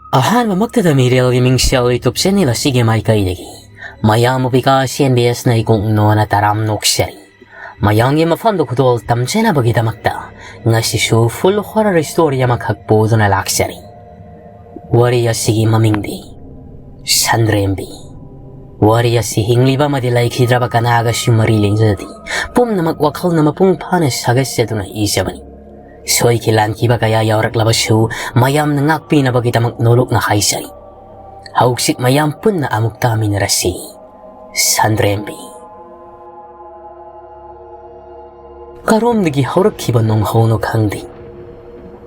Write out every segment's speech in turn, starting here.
ꯑꯍꯥꯟꯕꯃꯛꯇꯗ ꯃꯤꯔꯦꯜꯒꯤ ꯃꯤꯡꯁꯦꯜ YouTube channel ꯑꯁꯤꯒꯤ ꯃꯥꯏꯀꯩꯗꯒꯤ ꯃꯌꯥꯝꯕꯨ ꯕꯤꯀꯥꯁ CNBSꯅ ꯏꯀꯣꯛꯅꯣꯅ ꯇꯔꯥꯝ ꯅꯣꯛꯆꯔꯤ꯫ ꯃꯌꯥꯝꯒꯤ ꯃꯐꯝꯗ ꯈꯨꯗꯣꯜ ꯇꯝꯖꯅꯕꯒꯤꯗꯃꯛꯇ ꯉꯁꯤꯁꯨ ꯐꯨꯜ ꯍꯣꯔꯔ ꯁ꯭ꯇꯣꯔꯤ ꯑꯃꯈꯛ ꯄꯨꯗꯨꯅ ꯂꯥꯛꯆꯔꯤ꯫ ꯋꯥꯔꯤ ꯑꯁꯤꯒꯤ ꯃꯃꯤꯡꯗꯤ ꯁꯟꯗ꯭ꯔꯦꯝꯕꯤ꯫ ꯋꯥꯔꯤ ꯑꯁꯤ ꯍꯤꯡꯂꯤꯕ ꯑꯃꯗꯤ ꯂꯩꯈꯤꯗ꯭ꯔꯕ ꯀꯅꯥꯒꯁꯨ ꯃꯔꯤ ꯂꯩꯅꯖꯗꯦ꯫ ꯄꯨꯝꯅꯃꯛ ꯋꯥꯈꯜꯅ ꯃꯄꯨꯡ ꯐꯥꯅ ꯁꯥꯒꯠꯆꯗꯨꯅ ꯏꯖꯕꯅꯤ꯫ ꯁꯣꯏꯈꯤ ꯂꯥꯟꯈꯤꯕ ꯀꯌꯥ ꯌꯥꯎꯔꯛꯂꯕꯁꯨ ꯃꯌꯥꯝꯅ ꯉꯥꯛꯄꯤꯅꯕꯒꯤꯗꯃꯛ ꯅꯣꯂꯨꯛꯅ ꯍꯥꯏꯖꯔꯤ꯫ ꯍꯧꯖꯤꯛ ꯃꯌꯥꯝ ꯄꯨꯟꯅ ꯑꯃꯨꯛ ꯇꯥꯃꯤꯟꯅꯔꯁꯤ꯫ ꯁꯟꯗ꯭ꯔꯦꯝꯕꯤ꯫ ꯀꯔꯣꯝꯗꯒꯤ ꯍꯧꯔꯛꯈꯤꯕ ꯅꯣꯡꯍꯧꯅꯣ ꯈꯪꯗꯦ꯫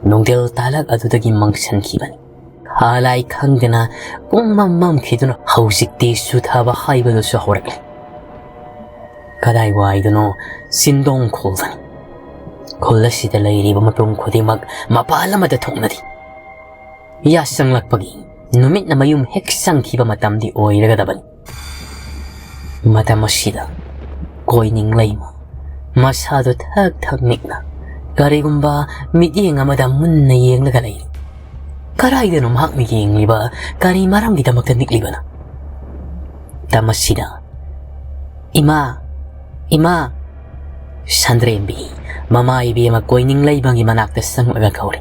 ꯅꯨꯡꯊꯤꯜ ꯇꯥꯂꯛ ꯑꯗꯨꯗꯒꯤ ꯃꯪꯁꯟꯈꯤꯕꯅꯤ꯫ ꯍꯥꯂꯥꯏ ꯈꯪꯗꯅ ꯄꯨꯡꯃꯝ ꯃꯝꯈꯤꯗꯨꯅ ꯍꯧꯖꯤꯛꯇꯤ ꯁꯨꯊꯕ ꯍꯥꯏꯕꯗꯨꯁꯨ ꯍꯧꯔꯛꯂꯦ꯫ ꯀꯗꯥꯏꯋꯥꯏꯗꯅꯣ ꯆꯤꯟꯗꯣꯡ ꯈꯣꯜꯗꯅꯤ꯫ ꯈꯨꯜ ꯑꯁꯤꯗ ꯂꯩꯔꯤꯕ ꯃꯤꯄꯨꯝ ꯈꯨꯗꯤꯡꯃꯛ ꯃꯄꯥꯜ ꯑꯃꯗ ꯊꯣꯛꯅꯔꯤ꯫ ꯌꯥꯆꯪꯂꯛꯄꯒꯤ ꯅꯨꯃꯤꯠꯅ ꯃꯌꯨꯝ ꯍꯦꯛ ꯆꯪꯈꯤꯕ ꯃꯇꯝꯗꯤ ꯑꯣꯏꯔꯒꯗꯕꯅꯤ꯫ ꯃꯇꯝ ꯑꯁꯤꯗ ꯀꯣꯏꯅꯤꯡ ꯂꯩꯃ ꯃꯁꯥꯗꯨ ꯊꯛ ꯊꯛ ꯅꯤꯛꯅ ꯀꯔꯤꯒꯨꯝꯕ ꯃꯤꯠꯌꯦꯡ ꯑꯃꯗ ꯃꯨꯟꯅ ꯌꯦꯡꯂꯒ ꯂꯩꯔꯤ꯫ ꯀꯔꯥꯏꯗꯅꯣ ꯃꯍꯥꯛꯅ ꯌꯦꯡꯂꯤꯕ? ꯀꯔꯤ ꯃꯔꯝꯒꯤꯗꯃꯛꯇ ꯅꯤꯛꯂꯤꯕꯅꯣ? ꯃꯇꯝ ꯑꯁꯤꯗ ꯏꯃꯥ ꯏꯃꯥ ꯁꯟꯗ꯭ꯔꯦꯝꯕꯤ ꯃꯃꯥ ꯏꯕꯦꯝꯃ ꯀꯣꯏꯅꯤꯡ ꯂꯩꯃꯒꯤ ꯃꯅꯥꯛꯇ ꯆꯪꯂꯒ ꯀꯧꯔꯤ꯫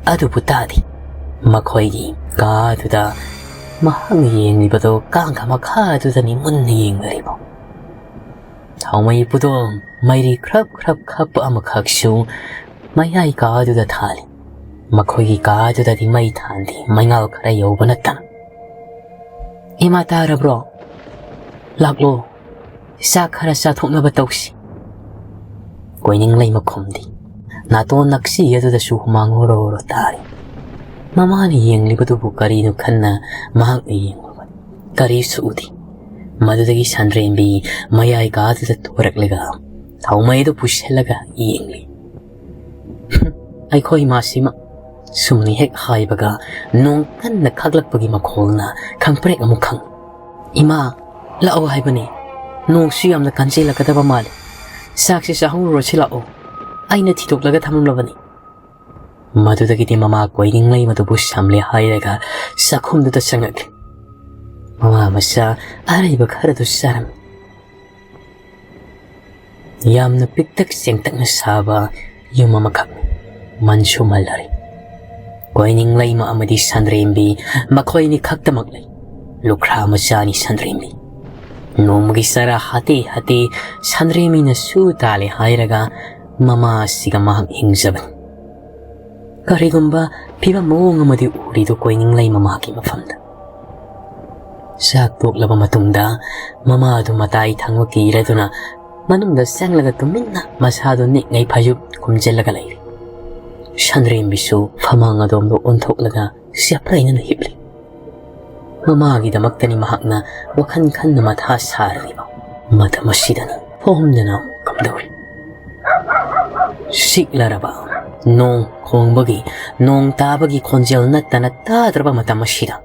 ꯑꯗꯨꯕꯨ ꯇꯥꯗꯦ꯫ ꯃꯈꯣꯏꯒꯤ ꯀꯥꯗꯨꯗ ꯃꯍꯥꯛꯅ ꯌꯦꯡꯂꯤꯕꯗꯨ ꯀꯥꯡꯈ ꯃꯈꯥꯗꯨꯗꯅꯤ ꯃꯨꯟꯅ ꯌꯦꯡꯂꯤꯕ꯫ ꯊꯥꯎꯃꯩ ꯄꯨꯗꯣꯜ ꯃꯩꯔꯤ ꯈ꯭ꯔꯞ ꯈ꯭ꯔꯞ ꯈꯞꯄ ꯑꯃꯈꯛꯁꯨ ꯃꯌꯥꯏ ꯀꯥꯗꯨꯗ ꯊꯥꯜꯂꯤ꯫ ꯃꯈꯣꯏꯒꯤ ꯀꯥꯗꯨꯗꯗꯤ ꯃꯩ ꯊꯥꯟꯗꯦ, ꯃꯩꯉꯥꯜ ꯈꯔ ꯌꯧꯕ ꯅꯠꯇꯅ꯫ ꯏꯃꯥ ꯇꯥꯔꯕ꯭ꯔꯣ? ꯂꯥꯛꯂꯣ, ꯆꯥꯛ ꯈꯔ ꯆꯥꯊꯣꯛꯅꯕ ꯇꯧꯁꯤ꯫ ꯀꯣꯏꯅꯤꯡ ꯂꯩꯃ ꯈꯨꯝꯗꯦ꯫ ꯅꯥꯇꯣꯟ ꯅꯛꯁꯤ ꯑꯗꯨꯗꯁꯨ ꯍꯨꯃꯥꯡ ꯍꯣꯔꯣ ꯍꯣꯔꯣ ꯇꯥꯔꯤ꯫ ꯃꯃꯥꯅ ꯌꯦꯡꯂꯤꯕꯗꯨꯕꯨ ꯀꯔꯤꯅꯣ ꯈꯟꯅ ꯃꯍꯥꯛꯅ ꯌꯦꯡꯂꯨꯕꯅꯤ꯫ ꯀꯔꯤꯁꯨ ꯎꯗꯦ꯫ ꯃꯗꯨꯗꯒꯤ ꯁꯟꯗ꯭ꯔꯦꯝꯕꯤ ꯃꯌꯥꯏ ꯀꯥꯗꯨꯗ ꯊꯣꯔꯛꯂꯒ ꯊꯥꯎꯃꯩꯗꯨ ꯄꯨꯁꯤꯜꯂꯒ ꯌꯦꯡꯂꯤ꯫ ꯑꯩꯈꯣꯏ ꯏꯃꯥꯁꯤꯃ ꯁꯨꯝꯅ ꯍꯦꯛ ꯍꯥꯏꯕꯒ ꯅꯣꯡ ꯀꯟꯅ ꯈꯥꯛꯂꯛꯄꯒꯤ ꯃꯈꯣꯜꯅ ꯈꯪꯄ꯭ꯔꯦꯛ ꯑꯃꯨꯛ ꯈꯪ꯫ ꯏꯃꯥ ꯂꯥꯛꯑꯣ ꯍꯥꯏꯕꯅꯤ꯫ ꯅꯣꯡꯁꯨ ꯌꯥꯝꯅ ꯀꯟꯁꯤꯜꯂꯛꯀꯗꯕ ꯃꯥꯜꯂꯤ꯫ ꯆꯥꯛꯁꯤ ꯆꯥꯍꯧꯔꯨꯔꯁꯤ ꯂꯥꯛꯑꯣ꯫ ꯑꯩꯅ ꯊꯤꯗꯣꯛꯂꯒ ꯊꯝꯂꯝꯂꯕꯅꯤ꯫ ꯃꯗꯨꯗꯒꯤꯗꯤ ꯃꯃꯥ ꯀꯣꯏꯅꯤꯡ ꯂꯩꯃꯗꯨꯕꯨ ꯁꯝꯂꯦ ꯍꯥꯏꯔꯒ ꯆꯥꯛꯈꯨꯝꯗꯨꯗ ꯆꯪꯉꯛꯂꯤ꯫ ꯃꯃꯥ ꯃꯆꯥ ꯑꯔꯩꯕ ꯈꯔꯗꯨ ꯆꯥꯔꯝꯃꯤ꯫ ꯌꯥꯝꯅ ꯄꯤꯛꯇꯛ ꯆꯦꯡꯇꯛꯅ ꯁꯥꯕ ꯌꯨꯝ ꯑꯃꯈꯛꯅꯤ꯫ ꯃꯟꯁꯨ ꯃꯜꯂꯔꯤ꯫ ꯀꯣꯏꯅꯤꯡ ꯂꯩꯃ ꯑꯃꯗꯤ ꯁꯟꯗ꯭ꯔꯦꯝꯕꯤ ꯃꯈꯣꯏꯅꯤ ꯈꯛꯇꯃꯛ ꯂꯩ꯫ ꯂꯨꯈ꯭ꯔꯥ ꯃꯆꯥꯅꯤ ꯁꯟꯗ꯭ꯔꯦꯝꯕꯤ꯫ ꯅꯣꯡꯃꯒꯤ ꯆꯔꯥ ꯍꯥꯇꯦ ꯍꯥꯇꯦ ꯁꯟꯗ꯭ꯔꯦꯝꯕꯤꯅ ꯁꯨ ꯇꯥꯜꯂꯦ ꯍꯥꯏꯔꯒ ꯃꯃꯥ ꯑꯁꯤꯒ ꯃꯍꯥꯛ ꯍꯤꯡꯖꯕꯅꯤ꯫ ꯀꯔꯤꯒꯨꯝꯕ ꯐꯤꯕꯝ ꯃꯑꯣꯡ ꯑꯃꯗꯤ ꯎꯔꯤꯗꯨ ꯀꯣꯏꯅꯤꯡ ꯂꯩꯃ ꯃꯍꯥꯛꯀꯤ ꯃꯐꯝꯗ꯫ ꯆꯥꯛ ꯇꯣꯛꯂꯕ ꯃꯇꯨꯡꯗ ꯃꯃꯥꯗꯨ ꯃꯇꯥꯏ ꯊꯪꯕ ꯀꯤꯔꯗꯨꯅ ꯃꯅꯨꯡꯗ ꯆꯪꯂꯒ ꯇꯨꯃꯤꯟꯅ ꯃꯁꯥꯗꯨ ꯅꯤꯛꯉꯩ ꯐꯩꯖꯨꯞ ꯈꯨꯝꯖꯤꯜꯂꯒ ꯂꯩꯔꯤ꯫ ꯁꯟꯗ꯭ꯔꯦꯝꯕꯤꯁꯨ ꯐꯃꯥꯡ ꯑꯗꯣꯝꯗ ꯑꯣꯟꯊꯣꯛꯂꯒ ꯆꯦꯞꯂꯩꯅꯅ ꯍꯤꯞꯂꯤ꯫ ꯃꯃꯥꯒꯤꯗꯃꯛꯇꯅꯤ ꯃꯍꯥꯛꯅ ꯋꯥꯈꯜ ꯈꯟꯅ ꯃꯊꯥ ꯁꯥꯔꯤꯕ꯫ ꯃꯇꯝ ꯑꯁꯤꯗꯅꯤ ꯐꯣꯝꯗꯅ ꯀꯝꯗꯧꯔꯤ꯫ ꯁꯤꯛꯂꯔꯕ ꯅꯣꯡ ꯈꯣꯡꯕꯒꯤ ꯅꯣꯡ ꯇꯥꯕꯒꯤ ꯈꯣꯟꯖꯦꯜ ꯅꯠꯇꯅ ꯇꯥꯗ꯭ꯔꯕ ꯃꯇꯝ ꯑꯁꯤꯗ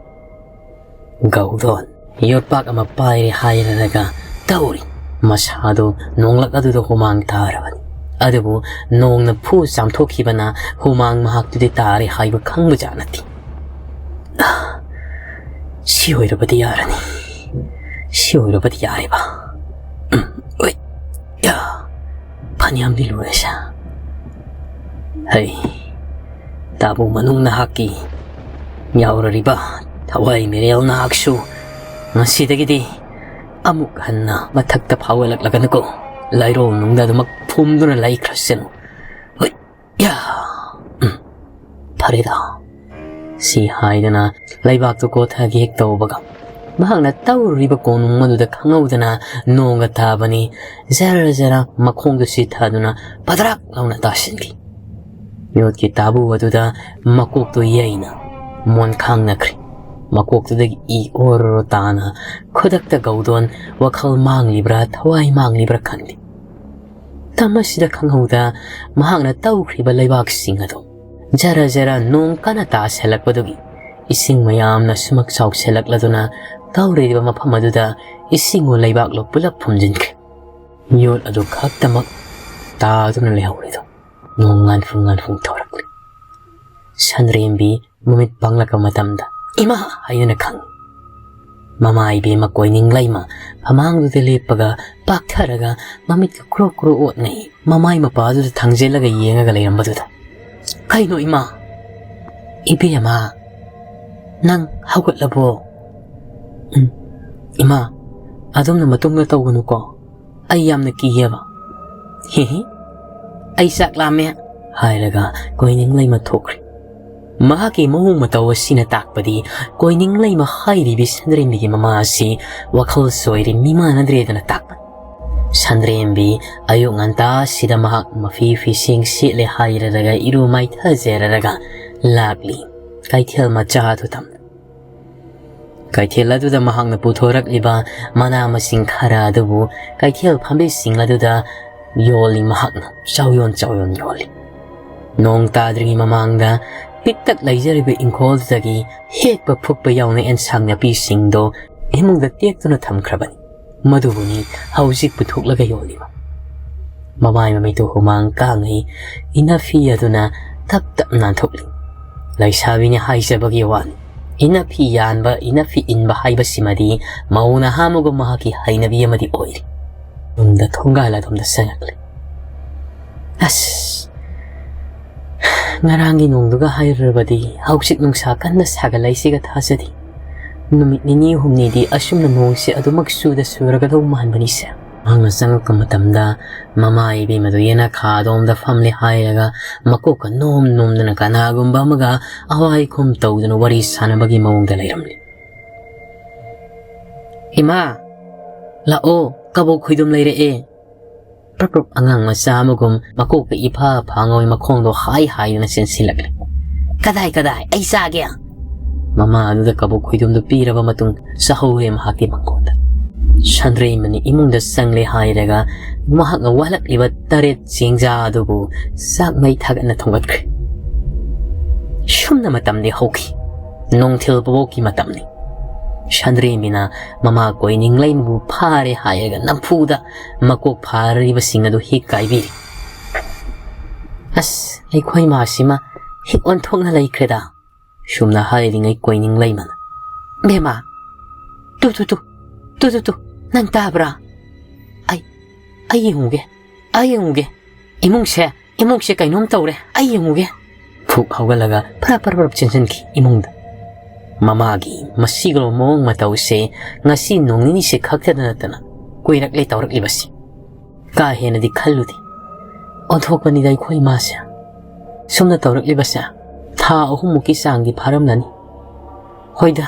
ꯒꯧꯗꯣꯟ ꯌꯣꯠꯄꯥꯛ ꯑꯃ ꯄꯥꯏꯔꯦ ꯍꯥꯏꯔꯒ ꯇꯧꯔꯤ꯫ ꯃꯁꯥꯗꯨ ꯅꯣꯡꯂꯛ ꯑꯗꯨꯗ ꯍꯨꯃꯥꯡ ꯇꯥꯔꯕꯅꯤ꯫ ꯑꯗꯨꯕꯨ ꯅꯣꯡꯅ ꯐꯨ ꯆꯥꯝꯊꯣꯛꯈꯤꯕꯅ ꯍꯨꯃꯥꯡ ꯃꯍꯥꯛꯇꯨꯗꯤ ꯇꯥꯔꯦ ꯍꯥꯏꯕ ꯈꯪꯕꯖꯥꯠ ꯅꯠꯇꯦ꯫ ꯁꯤ ꯑꯣꯏꯔꯕꯗꯤ ꯌꯥꯔꯅꯤ꯫ ꯁꯤ ꯑꯣꯏꯔꯕꯗꯤ ꯌꯥꯔꯦꯕ꯫ ꯐꯅꯌꯥꯝꯗꯤ ꯂꯨꯔꯦꯁꯦ꯫ ꯍꯩ ꯇꯥꯕꯨ ꯃꯅꯨꯡ ꯅꯍꯥꯛꯀꯤ ꯌꯥꯎꯔꯔꯤꯕ ꯊꯋꯥꯏ ꯃꯤꯔꯦꯜ ꯅꯍꯥꯛꯁꯨ ꯉꯁꯤꯗꯒꯤꯗꯤ ꯑꯃꯨꯛ ꯍꯟꯅ ꯃꯊꯛꯇ ꯐꯥꯎꯒꯠꯂꯛꯂꯒꯅꯨꯀꯣ꯫ ꯂꯩꯔꯣꯡꯅꯨꯡꯗ ꯑꯗꯨꯃꯛ ꯐꯨꯝꯗꯨꯅ ꯂꯩꯈ꯭ꯔꯁꯅꯨ꯫ ꯐꯔꯦꯗ꯫ ꯁꯤ ꯍꯥꯏꯗꯅ ꯂꯩꯕꯥꯛꯇꯨ ꯀꯣꯊꯒꯦ ꯍꯦꯛ ꯇꯧꯕꯒ ꯃꯍꯥꯛꯅ ꯇꯧꯔꯨꯔꯤꯕ ꯀꯣꯅꯨꯡ ꯑꯗꯨꯗ ꯈꯪꯍꯧꯗꯅ ꯅꯣꯡꯒ ꯇꯥꯕꯅꯤ ꯖꯔ ꯖꯔ ꯃꯈꯣꯡꯗꯨ ꯁꯤꯊꯗꯨꯅ ꯄꯗ꯭ꯔꯥꯛ ꯂꯥꯎꯅ ꯇꯥꯁꯤꯟꯈꯤ꯫ ꯌꯣꯠꯀꯤ ꯇꯥꯕꯨ ꯑꯗꯨꯗ ꯃꯀꯣꯛꯇꯨ ꯌꯩꯅ ꯃꯣꯟꯈꯥꯡꯅꯈ꯭ꯔꯤ꯫ ꯃꯀꯣꯛꯇꯨꯗꯒꯤ ꯏ ꯑꯣꯔꯣ ꯇꯥꯅ ꯈꯨꯗꯛꯇ ꯒꯧꯗꯣꯟ ꯋꯥꯈꯜ ꯃꯥꯡꯂꯤꯕ꯭ꯔꯥ ꯊꯋꯥꯏ ꯃꯥꯡꯂꯤꯕ꯭ꯔꯥ ꯈꯪꯗꯦ꯫ ꯃꯇꯝ ꯑꯁꯤꯗ ꯈꯪꯍꯧꯗ ꯃꯍꯥꯛꯅ ꯇꯧꯈ꯭ꯔꯤꯕ ꯂꯩꯕꯥꯛꯁꯤꯡ ꯑꯗꯨ ꯖꯔ ꯖꯔ ꯅꯣꯡ ꯀꯟꯅ ꯇꯥꯁꯤꯜꯂꯛꯄꯗꯨꯒꯤ ꯏꯁꯤꯡ ꯃꯌꯥꯝꯅ ꯁꯨꯃꯛ ꯆꯥꯎꯁꯤꯜꯂꯛꯂꯗꯨꯅ ꯇꯧꯔꯤꯕ ꯃꯐꯝ ꯑꯗꯨꯗ ꯏꯁꯤꯡ ꯂꯩꯕꯥꯛꯂꯣ ꯄꯨꯂꯞ ꯐꯨꯝꯖꯤꯟꯈ꯭ꯔꯦ꯫ ꯌꯣꯠ ꯑꯗꯨ ꯈꯛꯇꯃꯛ ꯇꯥꯗꯨꯅ ꯂꯩꯍꯧꯔꯤꯗꯨ ꯅꯣꯡ ꯉꯥꯟꯐꯨꯡ ꯉꯥꯟꯐꯨꯡ ꯊꯣꯔꯛꯂꯤ꯫ ꯁꯟꯗ꯭ꯔꯦꯝꯕꯤ ꯃꯃꯤꯠ ꯄꯥꯡꯂꯛꯄ ꯃꯇꯝꯗ ꯏꯃꯥ ꯍꯥꯏꯗꯨꯅ ꯈꯪꯉꯤ ꯃꯃꯥ ꯏꯕꯦꯝꯃ ꯀꯣꯏꯅꯤꯡ ꯂꯩꯃ ꯐꯃꯥꯡꯗꯨꯗ ꯂꯦꯞꯄꯒ ꯄꯥꯛꯊꯔꯒ ꯃꯃꯤꯠꯀ ꯀ꯭ꯔꯣꯛ ꯀ꯭ꯔꯣꯛ ꯑꯣꯠꯅꯩ ꯃꯃꯥꯏ ꯃꯄꯥꯗꯨꯗ ꯊꯥꯡꯖꯤꯜꯂꯒ ꯌꯦꯡꯉꯒ ꯂꯩꯔꯝꯕꯗꯨꯗ ꯀꯩꯅꯣ ꯏꯃꯥ ꯏꯕꯦꯝꯃ ꯅꯪ ꯍꯧꯒꯠꯂꯕꯣ ꯏꯃꯥ ꯑꯗꯣꯝꯅ ꯃꯇꯨꯡꯗ ꯇꯧꯒꯅꯨꯀꯣ ꯑꯩ ꯌꯥꯝꯅ ꯀꯤꯌꯦꯕ ꯍꯤꯍꯤ ꯑꯩ ꯆꯥꯛ ꯂꯥꯝꯃꯦ ꯍꯥꯏꯔꯒ ꯀꯣꯏꯅꯤꯡ ꯂꯩꯃ ꯊꯣꯛꯈ꯭ꯔꯦ ꯃꯍꯥꯛꯀꯤ ꯃꯑꯣꯡ ꯃꯇꯧ ꯑꯁꯤꯅ ꯇꯥꯛꯄꯗꯤ ꯀꯣꯏꯅꯤꯡ ꯂꯩꯃ ꯍꯥꯏꯔꯤꯕꯤ ꯁꯟꯗ꯭ꯔꯦꯝꯕꯤꯒꯤ ꯃꯃꯥ ꯑꯁꯤ ꯋꯥꯈꯜ ꯁꯣꯏꯔꯤ ꯃꯤꯃꯥꯟꯅꯗ꯭ꯔꯦꯗꯅ ꯇꯥꯛꯄꯅꯤ ꯁꯟꯗ꯭ꯔꯦꯝꯕꯤ ꯑꯌꯨꯛ ꯉꯟꯇꯥꯁꯤꯗ ꯃꯍꯥꯛ ꯃꯐꯤ ꯐꯤꯁꯦꯡ ꯁꯦꯠꯂꯦ ꯍꯥꯏꯔꯒ ꯏꯔꯨ ꯃꯥꯏꯊꯖꯔꯒ ꯂꯥꯛꯂꯤ ꯀꯩꯊꯦꯜ ꯃꯆꯥꯗꯨ ꯇꯝꯅ ꯀꯩꯊꯦꯜ ꯑꯗꯨꯗ ꯃꯍꯥꯛꯅ ꯄꯨꯊꯣꯔꯛꯂꯤꯕ ꯃꯅꯥ ꯃꯁꯤꯡ ꯈꯔ ꯑꯗꯨꯕు ꯀꯩꯊꯦꯜ ꯐꯝꯕꯤꯁꯤꯡ ꯑꯗꯨꯗ ꯌꯣꯜꯂꯤ ꯃꯍꯥꯛꯅ ꯆꯥꯎꯌꯣꯟ ꯌꯣꯜꯂꯤ ꯅꯣꯡ ꯇꯥꯗ꯭ꯔꯤꯉꯩ ꯃꯃꯥꯡꯗ ꯄꯤꯛꯇꯛ ꯂꯩꯖꯔꯤꯕ ꯏꯪꯈꯣꯜꯗꯨꯗꯒꯤ ꯍꯦꯛꯄ ꯐꯨꯛꯄ ꯌꯥꯎꯅ ꯑꯦꯟꯁꯥꯡ ꯅꯥꯄꯤꯁꯤꯡꯗꯣ ꯏꯃꯨꯡꯗ ꯇꯦꯛꯇꯨꯅ ꯊꯝꯈ꯭ꯔꯕꯅꯤ ꯃꯗꯨꯕꯨꯅꯤ ꯍꯧꯖꯤꯛ ꯄꯨꯊꯣꯛꯂꯒ ꯌꯣꯜꯂꯤꯕ ꯃꯃꯥꯏ ꯃꯃꯤꯠꯇꯨ ꯍꯨꯃꯥꯡ ꯀꯥꯡꯉꯩ ꯏꯅꯐꯤ ꯑꯗꯨꯅ ꯇꯞ ꯇꯞ ꯅꯥꯟꯊꯣꯛꯂꯤ ꯂꯩꯁꯥꯕꯤꯅꯤ ꯍꯥꯏꯖꯕꯒꯤ ꯋꯥꯅꯤ ꯏꯅꯐꯤ ꯌꯥꯟꯕ ꯏꯅꯐꯤ ꯏꯟꯕ ꯍꯥꯏꯕꯁꯤꯃꯗꯤ ꯃꯧ ꯅꯍꯥꯃꯨꯒ ꯃꯍꯥꯛꯀꯤ ꯍꯩꯅꯕꯤ ꯑꯃꯗꯤ ꯑꯣꯏꯔꯤ ꯌꯨꯝꯗ ꯊꯣꯡꯒꯥꯜ ꯑꯗꯣꯝꯗ ꯆꯪꯉꯛꯂꯤ ꯑꯁ ꯉꯔꯥꯡꯒꯤ ꯅꯣꯡꯗꯨꯒ ꯍꯥꯏꯔꯨꯔꯕꯗꯤ ꯍꯧꯖꯤꯛ ꯅꯨꯡꯁꯥ ꯀꯟꯅ ꯁꯥꯒꯠꯂꯛꯏꯁꯤꯒ ꯊꯥꯖꯗꯦ ꯅꯨꯃꯤꯠ ꯅꯤꯅꯤ ꯍꯨꯝꯅꯤꯗꯤ ꯑꯁꯨꯝꯅ ꯅꯣꯡꯁꯤ ꯑꯗꯨꯃꯛ ꯆꯨꯔꯒꯗꯧ ꯃꯥꯟꯕꯅꯤꯁꯦ ꯃꯍꯥꯛꯅ ꯆꯪꯉꯛꯄ ꯃꯇꯝꯗ ꯃꯃꯥ ꯏꯕꯦꯝꯃꯗꯨ ꯌꯦꯅꯈꯥ ꯑꯗꯣꯝꯗ ꯐꯝꯂꯦ ꯍꯥꯏꯔꯒ ꯃꯀꯣꯛꯀ ꯅꯣꯝꯗꯨꯅ ꯀꯅꯥꯒꯨꯝꯕ ꯑꯃꯒ ꯑꯋꯥꯏꯈꯨꯝ ꯇꯧꯗꯨꯅ ꯋꯥꯔꯤ ꯁꯥꯟꯅꯕꯒꯤ ꯃꯑꯣꯡꯗ ꯂꯩꯔꯝꯂꯤ ꯏꯃꯥ ꯂꯥꯛꯑꯣ ꯀꯕꯣꯛ ꯈꯣꯏꯗꯨꯝ ꯂꯩꯔꯛꯑꯦ ꯄ꯭ꯔꯞ ꯑꯉꯥꯡ ꯃꯆꯥ ꯑꯃꯒꯨꯝ ꯃꯀꯣꯛꯀ ꯏꯐꯥ ꯐꯥꯉꯣꯏ ꯃꯈꯣꯡꯗꯣ ꯍꯥꯏꯗꯨꯅ ꯆꯦꯟꯁꯤꯜꯂꯛꯂꯤ ꯀꯗꯥꯏ ꯑꯩ ꯆꯥꯒꯦ ꯃꯃꯥ ꯑꯗꯨꯗ ꯀꯕꯣꯛ ꯈꯣꯏꯗꯨꯝꯗꯨ ꯄꯤꯔꯕ ꯃꯇꯨꯡ ꯆꯥꯍꯧꯔꯦ ꯃꯍꯥꯛꯀꯤ ꯃꯪꯒꯣꯟꯗ ꯁꯟꯗ꯭ꯔꯦꯝꯕꯅꯤ ꯏꯃꯨꯡꯗ ꯆꯪꯂꯦ ꯍꯥꯏꯔꯒ ꯃꯍꯥꯛꯅ ꯋꯥꯠꯂꯛꯂꯤꯕ ꯇꯔꯦꯠ ꯆꯦꯡꯖꯥ ꯑꯗꯨꯕꯨ ꯆꯥꯛ ꯃꯩ ꯊꯥꯒꯠꯅ ꯊꯣꯡꯒꯠꯈ꯭ꯔꯦ ꯁꯨꯝꯅ ꯃꯇꯝꯗꯤ ꯍꯧꯈꯤ ꯅꯨꯡꯊꯤꯜ ꯄꯣꯛꯀꯤ ꯃꯇꯝꯅꯤ ꯁꯟꯗ꯭ꯔꯦꯝꯕꯤꯅ ꯃꯃꯥ ꯀꯣꯏꯅꯤꯡ ꯂꯩꯃꯕꯨ ꯐꯥꯔꯦ ꯍꯥꯏꯔꯒ ꯅꯝꯐꯨꯗ ꯃꯀꯣꯛ ꯐꯥꯔꯤꯕꯁꯤꯡ ꯑꯗꯨ ꯍꯤꯛ ꯀꯥꯏꯕꯤꯔꯤ ꯑꯁ ꯑꯩꯈꯣꯏ ꯃꯥꯁꯤꯃ ꯍꯤꯛ ꯑꯣꯟꯊꯣꯛꯅ ꯂꯩꯈ꯭ꯔꯦꯗ ꯁꯨꯝꯅ ꯍꯥꯏꯔꯤꯉꯩ ꯀꯣꯏꯅꯤꯡ ꯂꯩꯃꯅ ꯕꯦꯝꯃ ꯇꯨ ꯅꯪ ꯇꯥꯕ꯭ꯔꯥ ꯑꯩ ꯌꯦꯡꯉꯨꯒꯦ ꯏꯃꯨꯡꯁꯦ ꯀꯩꯅꯣꯝ ꯇꯧꯔꯦ ꯑꯩ ꯌꯦꯡꯉꯨꯒꯦ ꯐꯨꯛ ꯍꯧꯒꯠꯂꯒ ꯐꯔꯞ ꯆꯦꯟꯁꯤꯟꯈꯤ ꯏꯃꯨꯡꯗ ꯃꯃꯥꯒꯤ ꯃꯁꯤꯒꯨꯝꯕ ꯃꯑꯣꯡ ꯃꯇꯧꯁꯦ ꯉꯁꯤ ꯅꯣꯡ ꯅꯤꯅꯤꯁꯦ ꯈꯛꯇꯗ ꯅꯠꯇꯅ ꯀꯨꯏꯔꯛꯂꯦ ꯇꯧꯔꯛꯂꯤꯕꯁꯤ ꯀꯥ ꯍꯦꯟꯅꯗꯤ ꯈꯜꯂꯨꯗꯦ ꯑꯣꯟꯊꯣꯛꯄꯅꯤꯗ ꯑꯩꯈꯣꯏ ꯏꯃꯥꯁꯦ ꯁꯨꯝꯅ ꯇꯧꯔꯛꯂꯤꯕꯁꯦ ꯊꯥ 3ꯃꯨꯛꯀꯤ ꯆꯥꯡꯗꯤ ꯐꯥꯔꯝꯂꯅꯤ ꯍꯣꯏꯗ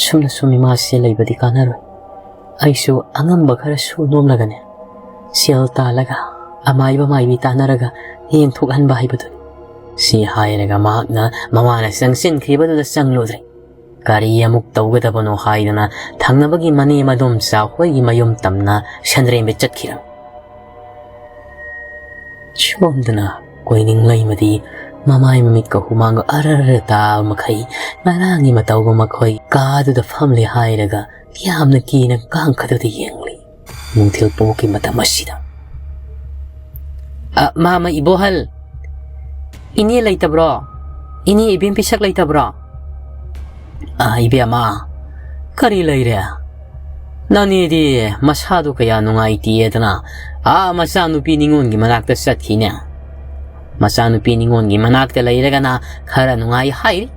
ꯁꯨꯝꯅ ꯁꯨꯝ ꯏꯃꯥꯁꯦ ꯂꯩꯕꯗꯤ ꯀꯥꯟꯅꯔꯣꯏ ꯑꯩꯁꯨ ꯑꯉꯝꯕ ꯈꯔ ꯁꯨ ꯅꯣꯝꯂꯒꯅꯦ ꯁꯦꯜ ꯇꯥꯜꯂꯒ ꯑꯃꯥꯏꯕ ꯃꯥꯏꯕꯤ ꯇꯥꯟꯅꯔꯒ ꯌꯦꯟꯊꯣꯛꯍꯟꯕ ꯍꯥꯏꯕꯗꯨꯅꯤ ꯁꯤ ꯍꯥꯏꯔꯒ ꯃꯍꯥꯛꯅ ꯃꯃꯥꯅ ꯆꯪꯁꯤꯟꯈꯤꯕꯗꯨꯗ ꯆꯪꯂꯨꯗ꯭ꯔꯦ ꯀꯔꯤ ꯑꯃꯨꯛ ꯇꯧꯒꯗꯕꯅꯣ ꯍꯥꯏꯗꯅ ꯊꯪꯅꯕꯒꯤ ꯃꯅꯦ ꯃꯗꯣꯝꯆꯥ ꯍꯣꯏꯒꯤ ꯃꯌꯨꯝ ꯇꯝꯅ ꯁꯟꯗ꯭ꯔꯦꯝꯕꯤ ꯆꯠꯈꯤꯔꯝ ꯁꯣꯝꯗꯅ ꯀꯣꯏꯅꯤꯡ ꯂꯩꯃꯗꯤ ꯃꯃꯥꯏ ꯃꯃꯤꯠꯀ ꯍꯨꯃꯥꯡꯒ ꯑꯔꯔ ꯇꯥꯕ ꯃꯈꯩ ꯉꯔꯥꯡꯒꯤ ꯃꯇꯧꯒ ꯃꯈꯣꯏ ꯀꯥꯗꯨꯗ ꯐꯝꯂꯦ ꯍꯥꯏꯔꯒ ꯌꯥꯝꯅ ꯀꯤꯅ ꯀꯥꯡꯈꯗꯨꯗ ꯌꯦꯡꯂꯤ ꯅꯨꯡꯊꯤꯜ ꯄꯣꯛꯀꯤ ꯃꯇꯝ ꯑꯁꯤꯗ ꯃꯥꯃ ꯏꯕꯣꯍꯜ ꯏꯅꯦ ꯂꯩꯇꯕ꯭ꯔꯣ ꯏꯅꯦ ꯏꯕꯦꯝ ꯄꯤꯁꯛ ꯂꯩꯇꯕ꯭ꯔꯣ ꯏꯕꯦꯝꯃ ꯀꯔꯤ ꯂꯩꯔꯦ ꯅꯅꯦꯗꯤ ꯃꯁꯥꯗꯨ ꯀꯌꯥ ꯅꯨꯡꯉꯥꯏꯇꯦꯗꯅ ꯃꯆꯥꯅꯨꯄꯤ ꯅꯤꯉꯣꯟꯒꯤ ꯃꯅꯥꯛꯇ ꯆꯠꯈꯤꯅꯦ ꯃꯆꯥꯅꯨꯄꯤ ꯅꯤꯉꯣꯟꯒꯤ ꯃꯅꯥꯛꯇ ꯂꯩꯔꯒꯅ ꯈꯔ ꯅꯨꯡꯉꯥꯏ ꯍꯥꯏꯔꯤ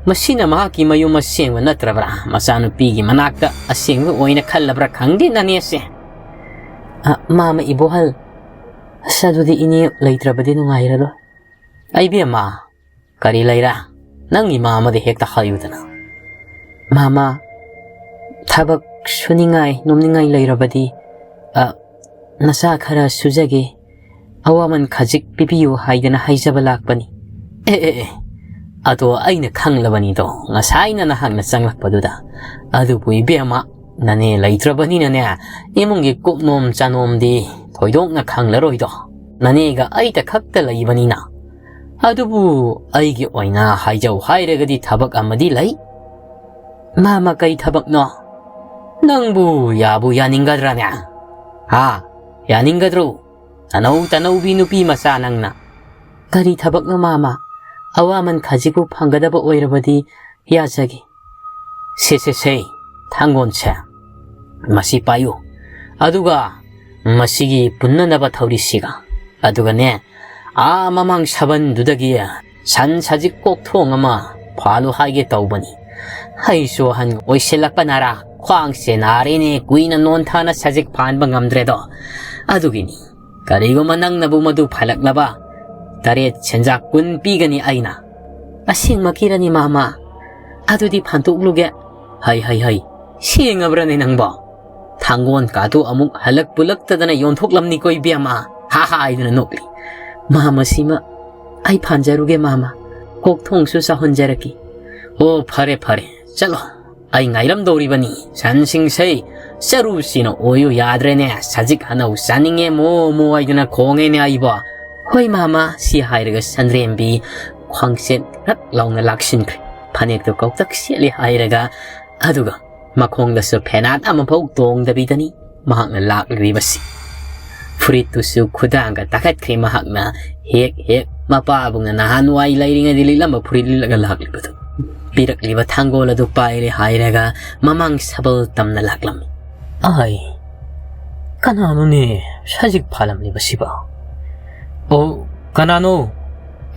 ꯃꯁꯤꯅ ꯃꯍꯥꯛꯀꯤ ꯃꯌꯨꯝ ꯑꯁꯦꯡꯕ ꯅꯠꯇ꯭ꯔꯕ꯭ꯔꯥ ꯃꯆꯥꯅꯨꯄꯤꯒꯤ ꯃꯅꯥꯛꯇ ꯑꯁꯦꯡꯕ ꯑꯣꯏꯅ ꯈꯜꯂꯕ꯭ꯔꯥ ꯈꯪꯗꯦ ꯅꯅꯦꯁꯦ ꯃꯥꯃ ꯏꯕꯣꯍꯜ ꯑꯁ ꯑꯗꯨꯗꯤ ꯏꯅꯦ ꯂꯩꯇ꯭ꯔꯕꯗꯤ ꯅꯨꯡꯉꯥꯏꯔꯔꯣꯏ ꯏꯕꯦꯝꯃ ꯀꯔꯤ ꯂꯩꯔꯦ ꯅꯪꯒꯤ ꯃꯥꯃꯗ ꯍꯦꯛꯇ ꯍꯥꯏꯌꯨꯗꯅ ꯃꯥꯃ ꯊꯕꯛ ꯁꯨꯅꯤꯡꯉꯥꯏ ꯅꯣꯝꯅꯤꯡꯉꯥꯏ ꯂꯩꯔꯕꯗꯤ ꯅꯆꯥ ꯈꯔ ꯁꯨꯖꯒꯦ ꯑꯋꯥꯃꯟ ꯈꯖꯤꯛ ꯄꯤꯕꯤꯌꯨ ꯍꯥꯏꯗꯅ ꯍꯥꯏꯖꯕ ꯂꯥꯛꯄꯅꯤ ꯑꯗꯣ ꯑꯩꯅ ꯈꯪꯂꯕꯅꯤꯗꯣ ꯉꯁꯥꯏꯅ ꯅꯍꯥꯛꯅ ꯆꯪꯂꯛꯄꯗꯨꯗ ꯑꯗꯨꯕꯨ ꯏꯕꯦꯝꯃ ꯅꯅꯦ ꯂꯩꯇ꯭ꯔꯕꯅꯤꯅꯅꯦ ꯏꯃꯨꯡꯒꯤ ꯀꯨꯞꯅꯣꯝ ꯆꯥꯅꯣꯝꯗꯤ ꯊꯣꯏꯗꯣꯛꯅ ꯈꯪꯂꯔꯣꯏꯗꯣ ꯅꯅꯦꯒ ꯑꯩꯇ ꯈꯛꯇ ꯂꯩꯕꯅꯤꯅ ꯑꯗꯨꯕꯨ ꯑꯩꯒꯤ ꯑꯣꯏꯅ ꯍꯥꯏꯖꯧ ꯍꯥꯏꯔꯒꯗꯤ ꯊꯕꯛ ꯑꯃꯗꯤ ꯂꯩ ꯃꯥꯃ ꯀꯩ ꯊꯕꯛꯅꯣ ꯅꯪꯕꯨ ꯌꯥꯕꯨ ꯌꯥꯅꯤꯡꯒꯗ꯭ꯔꯥꯅꯦ ꯌꯥꯅꯤꯡꯒꯗ꯭ꯔꯣ ꯇꯅꯧꯕꯤ ꯅꯨꯄꯤ ꯃꯆꯥ ꯅꯪꯅ ꯀꯔꯤ ꯊꯕꯛꯅꯣ ꯃꯥꯃ ꯑꯋꯥꯃꯟ ꯈꯖꯤꯛꯄꯨ ꯐꯪꯒꯗꯕ ꯑꯣꯏꯔꯕꯗꯤ ꯌꯥꯖꯒꯦ. ꯁꯦ ꯊꯥꯡꯒꯣꯟꯁꯦ ꯃꯁꯤ ꯄꯥꯏꯌꯨ. ꯑꯗꯨꯒ ꯃꯁꯤꯒꯤ ꯄꯨꯟꯅꯅꯕ ꯊꯧꯔꯤꯁꯤꯒ ꯑꯗꯨꯒꯅꯦ ꯃꯃꯥꯡ ꯁꯥꯕꯟꯗꯨꯗꯒꯤ ꯁꯟ ꯁꯖꯤꯛ ꯀꯣꯛꯊꯣꯡ ꯑꯃ ꯐꯥꯜꯂꯨ ꯍꯥꯏꯒꯦ ꯇꯧꯕꯅꯤ. ꯑꯩꯁꯨ ꯑꯍꯟ ꯑꯣꯏꯁꯤꯜꯂꯛꯄꯅꯔꯥ ꯈ꯭ꯋꯥꯡꯁꯦ ꯅꯥꯔꯦꯅꯦ ꯀꯨꯏꯅ ꯅꯣꯟꯊꯥꯅ ꯁꯖꯤꯛ ꯐꯥꯟꯕ ꯉꯝꯗ꯭ꯔꯦꯗꯣ. ꯑꯗꯨꯒꯤꯅꯤ ꯀꯔꯤꯒꯨꯝꯕ ꯅꯪꯅꯕꯨ ꯃꯗꯨ ꯐꯥꯜꯂꯛꯂꯕ 8 ꯁꯦꯟꯖꯥꯛ 10 ꯄꯤꯒꯅꯤ ꯑꯩꯅ. ꯑꯁꯦꯡꯃꯛꯀꯤꯔꯅꯤ ꯃꯥꯃꯥ? ꯑꯗꯨꯗꯤ ꯐꯥꯟꯇꯣꯛꯂꯨꯒꯦ. ꯍꯩ ꯁꯦꯡꯉꯕ꯭ꯔꯅꯦ ꯅꯪꯕꯣ? ꯊꯥꯡꯒꯣꯟ ꯀꯥꯗꯨ ꯑꯃꯨꯛ ꯍꯜꯂꯛ ꯄꯨꯂꯛꯇꯗꯅ ꯌꯣꯟꯊꯣꯛꯂꯝꯅꯤꯀꯣ ꯏꯕꯦꯝꯃ. ꯍꯥꯏꯗꯨꯅ ꯅꯣꯛꯂꯤ. ꯃꯥꯃꯁꯤꯃ ꯑꯩ ꯐꯥꯟꯖꯔꯨꯒꯦ ꯃꯥꯃꯥ. ꯀꯣꯛꯊꯣꯡꯁꯨ ꯆꯥꯍꯟꯖꯔꯛꯀꯦ. ꯑꯣ ꯐꯔꯦ ꯆꯠꯂꯣ. ꯑꯩ ꯉꯥꯏꯔꯝꯗꯧꯔꯤꯕꯅꯤ. ꯁꯟꯁꯤꯡꯁꯦ ꯆꯔꯨꯁꯤꯅ ꯑꯣꯏꯌꯨ ꯌꯥꯗ꯭ꯔꯦꯅꯦ. ꯁꯖꯤꯛ ꯍꯅꯧ ꯆꯥꯅꯤꯡꯉꯦ ꯃꯣ ꯍꯥꯏꯗꯨꯅ ꯈꯣꯡꯉꯦꯅꯦ ꯑꯩꯕꯣ. ꯍꯣꯏ ꯃꯥꯃꯥ. ꯁꯤ ꯍꯥꯏꯔꯒ ꯁꯟꯗ꯭ꯔꯦꯝꯕꯤ ꯈ꯭ꯋꯥꯡꯁꯦꯠ ꯔꯛ ꯂꯥꯎꯅ ꯂꯥꯛꯁꯤꯟꯈ꯭ꯔꯦ. ꯐꯅꯦꯛꯇꯨ ꯀꯧꯇꯛ ꯁꯦꯠꯂꯦ ꯍꯥꯏꯔꯒ ꯑꯗꯨꯒ ꯃꯈꯣꯡꯗꯁꯨ ꯐꯦꯅꯥꯠ ꯑꯃꯐꯥꯎ ꯇꯣꯡꯗꯕꯤꯗꯅꯤ ꯃꯍꯥꯛꯅ ꯂꯥꯛꯂꯤꯕꯁꯤ. ꯐꯨꯔꯤꯠꯇꯨꯁꯨ ꯈꯨꯗꯥꯡꯒ ꯇꯥꯈꯠꯈ꯭ꯔꯦ. ꯃꯍꯥꯛꯅ ꯍꯦꯛ ꯃꯄꯥꯕꯨꯡꯅ ꯅꯍꯥꯟꯋꯥꯏ ꯂꯩꯔꯤꯉꯩꯗ ꯂꯤꯠꯂꯝꯕ ꯐꯨꯔꯤꯠ ꯂꯤꯠꯂꯒ ꯂꯥꯛꯂꯤꯕꯗꯨ. ꯄꯤꯔꯛꯂꯤꯕ ꯊꯥꯡꯒꯣꯜ ꯑꯗꯨ ꯄꯥꯏꯔꯦ ꯍꯥꯏꯔꯒ ꯃꯃꯥꯡ ꯁꯕꯜ ꯇꯝꯅ ꯂꯥꯛꯂꯝꯃꯤ. ꯀꯅꯥꯅꯣꯅꯦ ꯁꯖꯤꯛ ꯐꯥꯜꯂꯝꯂꯤꯕꯁꯤꯕꯣ? ꯑꯣ ꯀꯅꯥꯅꯣ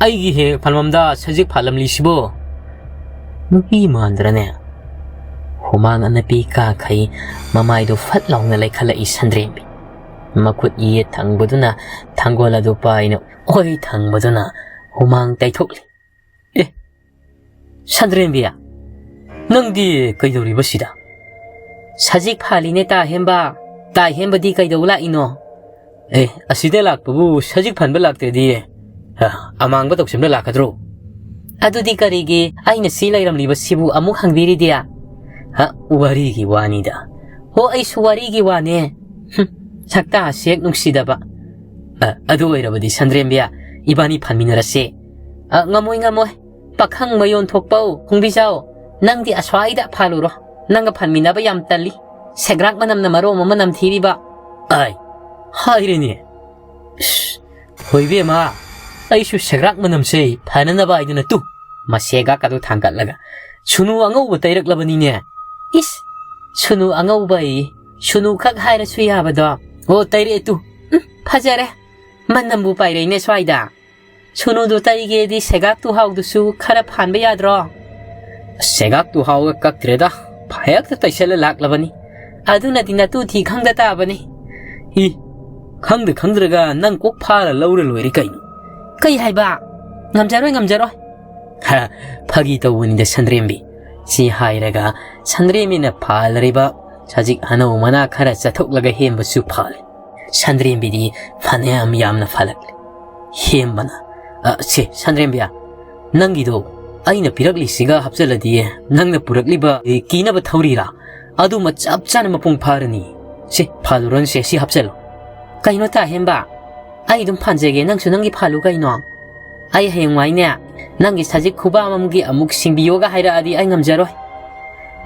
ꯑꯩꯒꯤ ꯍꯦꯛ ꯐꯥꯜꯃꯝꯗ ꯁꯖꯤꯛ ꯐꯥꯜꯂꯝꯂꯤꯁꯤꯕꯣ? ꯅꯨꯄꯤ ꯃꯥꯟꯗ꯭ꯔꯅꯦ? ꯍꯨꯃꯥꯡ ꯑꯅꯞꯄꯤ ꯀꯥꯈꯩ ꯃꯃꯥꯏꯗꯨ ꯐꯠ ꯂꯥꯎꯅ ꯂꯩꯈꯠꯂꯛꯏ ꯁꯟꯗ꯭ꯔꯦꯝꯕꯤ. ꯃꯈꯨꯠ ꯌꯦꯠ ꯊꯪꯕꯗꯨꯅ ꯊꯥꯡꯒꯣꯜ ꯑꯗꯨ ꯄꯥꯏꯅ ꯑꯣꯏ ꯊꯪꯕꯗꯨꯅ ꯍꯨꯃꯥꯡ ꯇꯩꯊꯣꯛꯂꯤ. ꯁꯟꯗ꯭ꯔꯦꯝꯕꯤ, ꯅꯪꯗꯤ ꯀꯩꯗꯧꯔꯤꯕ ꯁꯤꯗ? ꯁꯖꯤꯛ ꯐꯥꯜꯂꯤꯅꯦ ꯇꯥꯍꯦꯝꯕ. ꯇꯥꯍꯦꯝꯕꯗꯤ ꯀꯩꯗꯧ ꯂꯥꯛꯏꯅꯣ? ꯑꯁꯤꯗ ꯂꯥꯛꯄꯕꯨ ꯁꯖꯤꯛ ꯐꯥꯟꯕ ꯂꯥꯛꯇ꯭ꯔꯗꯤ ꯑꯃꯥꯡꯕ ꯇꯧꯁꯤꯟꯕ ꯂꯥꯛꯀꯗ꯭ꯔꯣ? ꯑꯗꯨꯗꯤ ꯀꯔꯤꯒꯤ ꯑꯩꯅ ꯁꯤ ꯂꯩꯔꯝꯂꯤꯕꯁꯤꯕꯨ ꯑꯃꯨꯛ ꯍꯪꯕꯤꯔꯤꯗꯤ? ꯋꯥꯔꯤꯒꯤ ꯋꯥꯅꯤꯗ. ꯑꯩꯁꯨ ꯋꯥꯔꯤꯒꯤ ꯋꯥꯅꯦ. ꯁꯛꯇꯥ ꯁꯦꯛ ꯅꯨꯡꯁꯤꯗꯕ. ꯑꯗꯨ ꯑꯣꯏꯔꯕꯗꯤ ꯁꯟꯗ꯭ꯔꯦꯝꯕꯤ ꯏꯕꯥꯅꯤ ꯐꯥꯟꯃꯤꯟꯅꯔꯁꯦ. ꯉꯝꯃꯣꯏ. ꯄꯥꯈꯪ ꯃꯌꯣꯟ ꯊꯣꯛꯄꯧ ꯈꯣꯡꯕꯤꯖꯥꯎ. ꯅꯪꯗꯤ ꯑꯁ꯭ꯋꯥꯏꯗ ꯐꯥꯜꯂꯨꯔꯣ. ꯅꯪꯒ ꯐꯥꯟꯃꯤꯟꯅꯕ ꯌꯥꯝ ꯇꯜꯂꯤ. ꯁꯦꯒ꯭ꯔꯥꯛ ꯃꯅꯝꯅ ꯃꯔꯣꯝ ꯑꯃ ꯅꯝꯊꯤꯔꯤꯕ. ꯍꯥꯏꯔꯦꯅꯦ. ꯍꯣꯏꯕꯦꯝꯃ, ꯑꯩꯁꯨ ꯁꯦꯒ꯭ꯔꯥꯛ ꯃꯅꯝꯁꯦ ꯐꯅꯅꯕ ꯍꯥꯏꯗꯨꯅ ꯃꯁꯦꯒꯥꯛ ꯑꯗꯨ ꯊꯥꯡꯒꯠꯂꯒ ꯁꯨꯅꯨ ꯑꯉꯧꯕ ꯇꯩꯔꯛꯂꯕꯅꯤꯅꯦ. ꯁꯨꯅꯨ ꯑꯉꯧꯕ ꯁꯨꯅꯨ ꯈꯛ ꯍꯥꯏꯔꯁꯨ ꯌꯥꯕꯗꯣ. ꯇꯩꯔꯛꯑꯦ ꯐꯖꯔꯦ. ꯃꯅꯝꯕꯨ ꯄꯥꯏꯔꯛꯏꯅꯦ ꯁ꯭ꯋꯥꯏꯗ. ꯁꯨꯅꯨꯗꯨ ꯇꯩꯒꯦꯗꯤ ꯁꯦꯒꯥꯛ ꯇꯨꯍꯥꯎꯗꯨꯁꯨ ꯈꯔ ꯐꯥꯟꯕ ꯌꯥꯗ꯭ꯔꯣ? ꯁꯦꯒꯥꯛ ꯇꯨꯍꯥꯎꯒ ꯀꯛꯇ꯭ꯔꯦꯗ. ꯍꯦꯛꯇ ꯇꯩꯁꯜꯂ ꯂꯥꯛꯂꯕꯅꯤ. ꯑꯗꯨꯅꯗꯤ ꯅꯇꯨ ꯊꯤ ꯈꯪꯗ ꯇꯥꯕꯅꯤ. ꯈꯪꯗ꯭ꯔꯒ ꯅꯪ ꯀꯣꯛ ꯐꯥꯔ ꯂꯧꯔ ꯂꯣꯏꯔꯦ ꯀꯩꯅꯣ. ꯀꯩ ꯍꯥꯏꯕ? ꯉꯝꯖꯔꯣꯏ. ꯐꯥꯒꯤ ꯇꯧꯕꯅꯤꯗ ꯁꯟꯗ꯭ꯔꯦꯝꯕꯤ. ꯁꯤ ꯍꯥꯏꯔꯒ ꯁꯟꯗ꯭ꯔꯦꯝꯕꯤꯅ ꯐꯥꯜꯂꯤꯕ ꯁꯖꯤꯛ ꯍꯅꯧ ꯃꯅꯥ ꯈꯔ ꯆꯠꯊꯣꯛꯂꯒ ꯍꯦꯝꯕꯁꯨ ꯐꯥꯜꯂꯤ. ꯁꯟꯗ꯭ꯔꯦꯝꯕꯤꯗꯤ ꯐꯅꯌꯥꯝ ꯌꯥꯝꯅ ꯐꯥꯜꯂꯛꯂꯤ. ꯍꯦꯝꯕꯅ ꯁꯟꯗ꯭ꯔꯦꯝꯕꯤ, ꯅꯪꯒꯤꯗꯣ ꯑꯩꯅ ꯄꯤꯔꯛꯂꯤꯁꯤꯒ ꯍꯥꯞꯆꯜꯂꯗꯤ ꯅꯪꯅ ꯄꯨꯔꯛꯂꯤꯕ ꯀꯤꯅꯕ ꯊꯧꯔꯤꯔꯥ? ꯑꯗꯨꯃ ꯆꯞ ꯆꯥꯅ ꯃꯄꯨꯡ ꯐꯥꯔꯅꯤ. ꯐꯥꯜꯂꯨꯔꯟꯁꯦ. ꯁꯤ ꯍꯥꯞꯆꯜꯂꯣ. ꯀꯩꯅꯣ ꯇꯥꯍꯦꯝꯕ? ꯑꯩ ꯑꯗꯨꯝ ꯐꯥꯟꯖꯒꯦ. ꯅꯪꯁꯨ ꯅꯪꯒꯤ ꯐꯥꯜꯂꯨ ꯀꯩꯅꯣ. ꯑꯩ ꯍꯌꯦꯡꯋꯥꯏꯅꯦ ꯅꯪꯒꯤ ꯁꯖꯤꯛ ꯈꯨꯕꯥꯃꯒꯤ ꯑꯃꯨꯛ ꯁꯤꯡꯕꯤꯌꯣꯒ ꯍꯥꯏꯔꯛꯑꯗꯤ ꯑꯩ ꯉꯝꯖꯔꯣꯏ.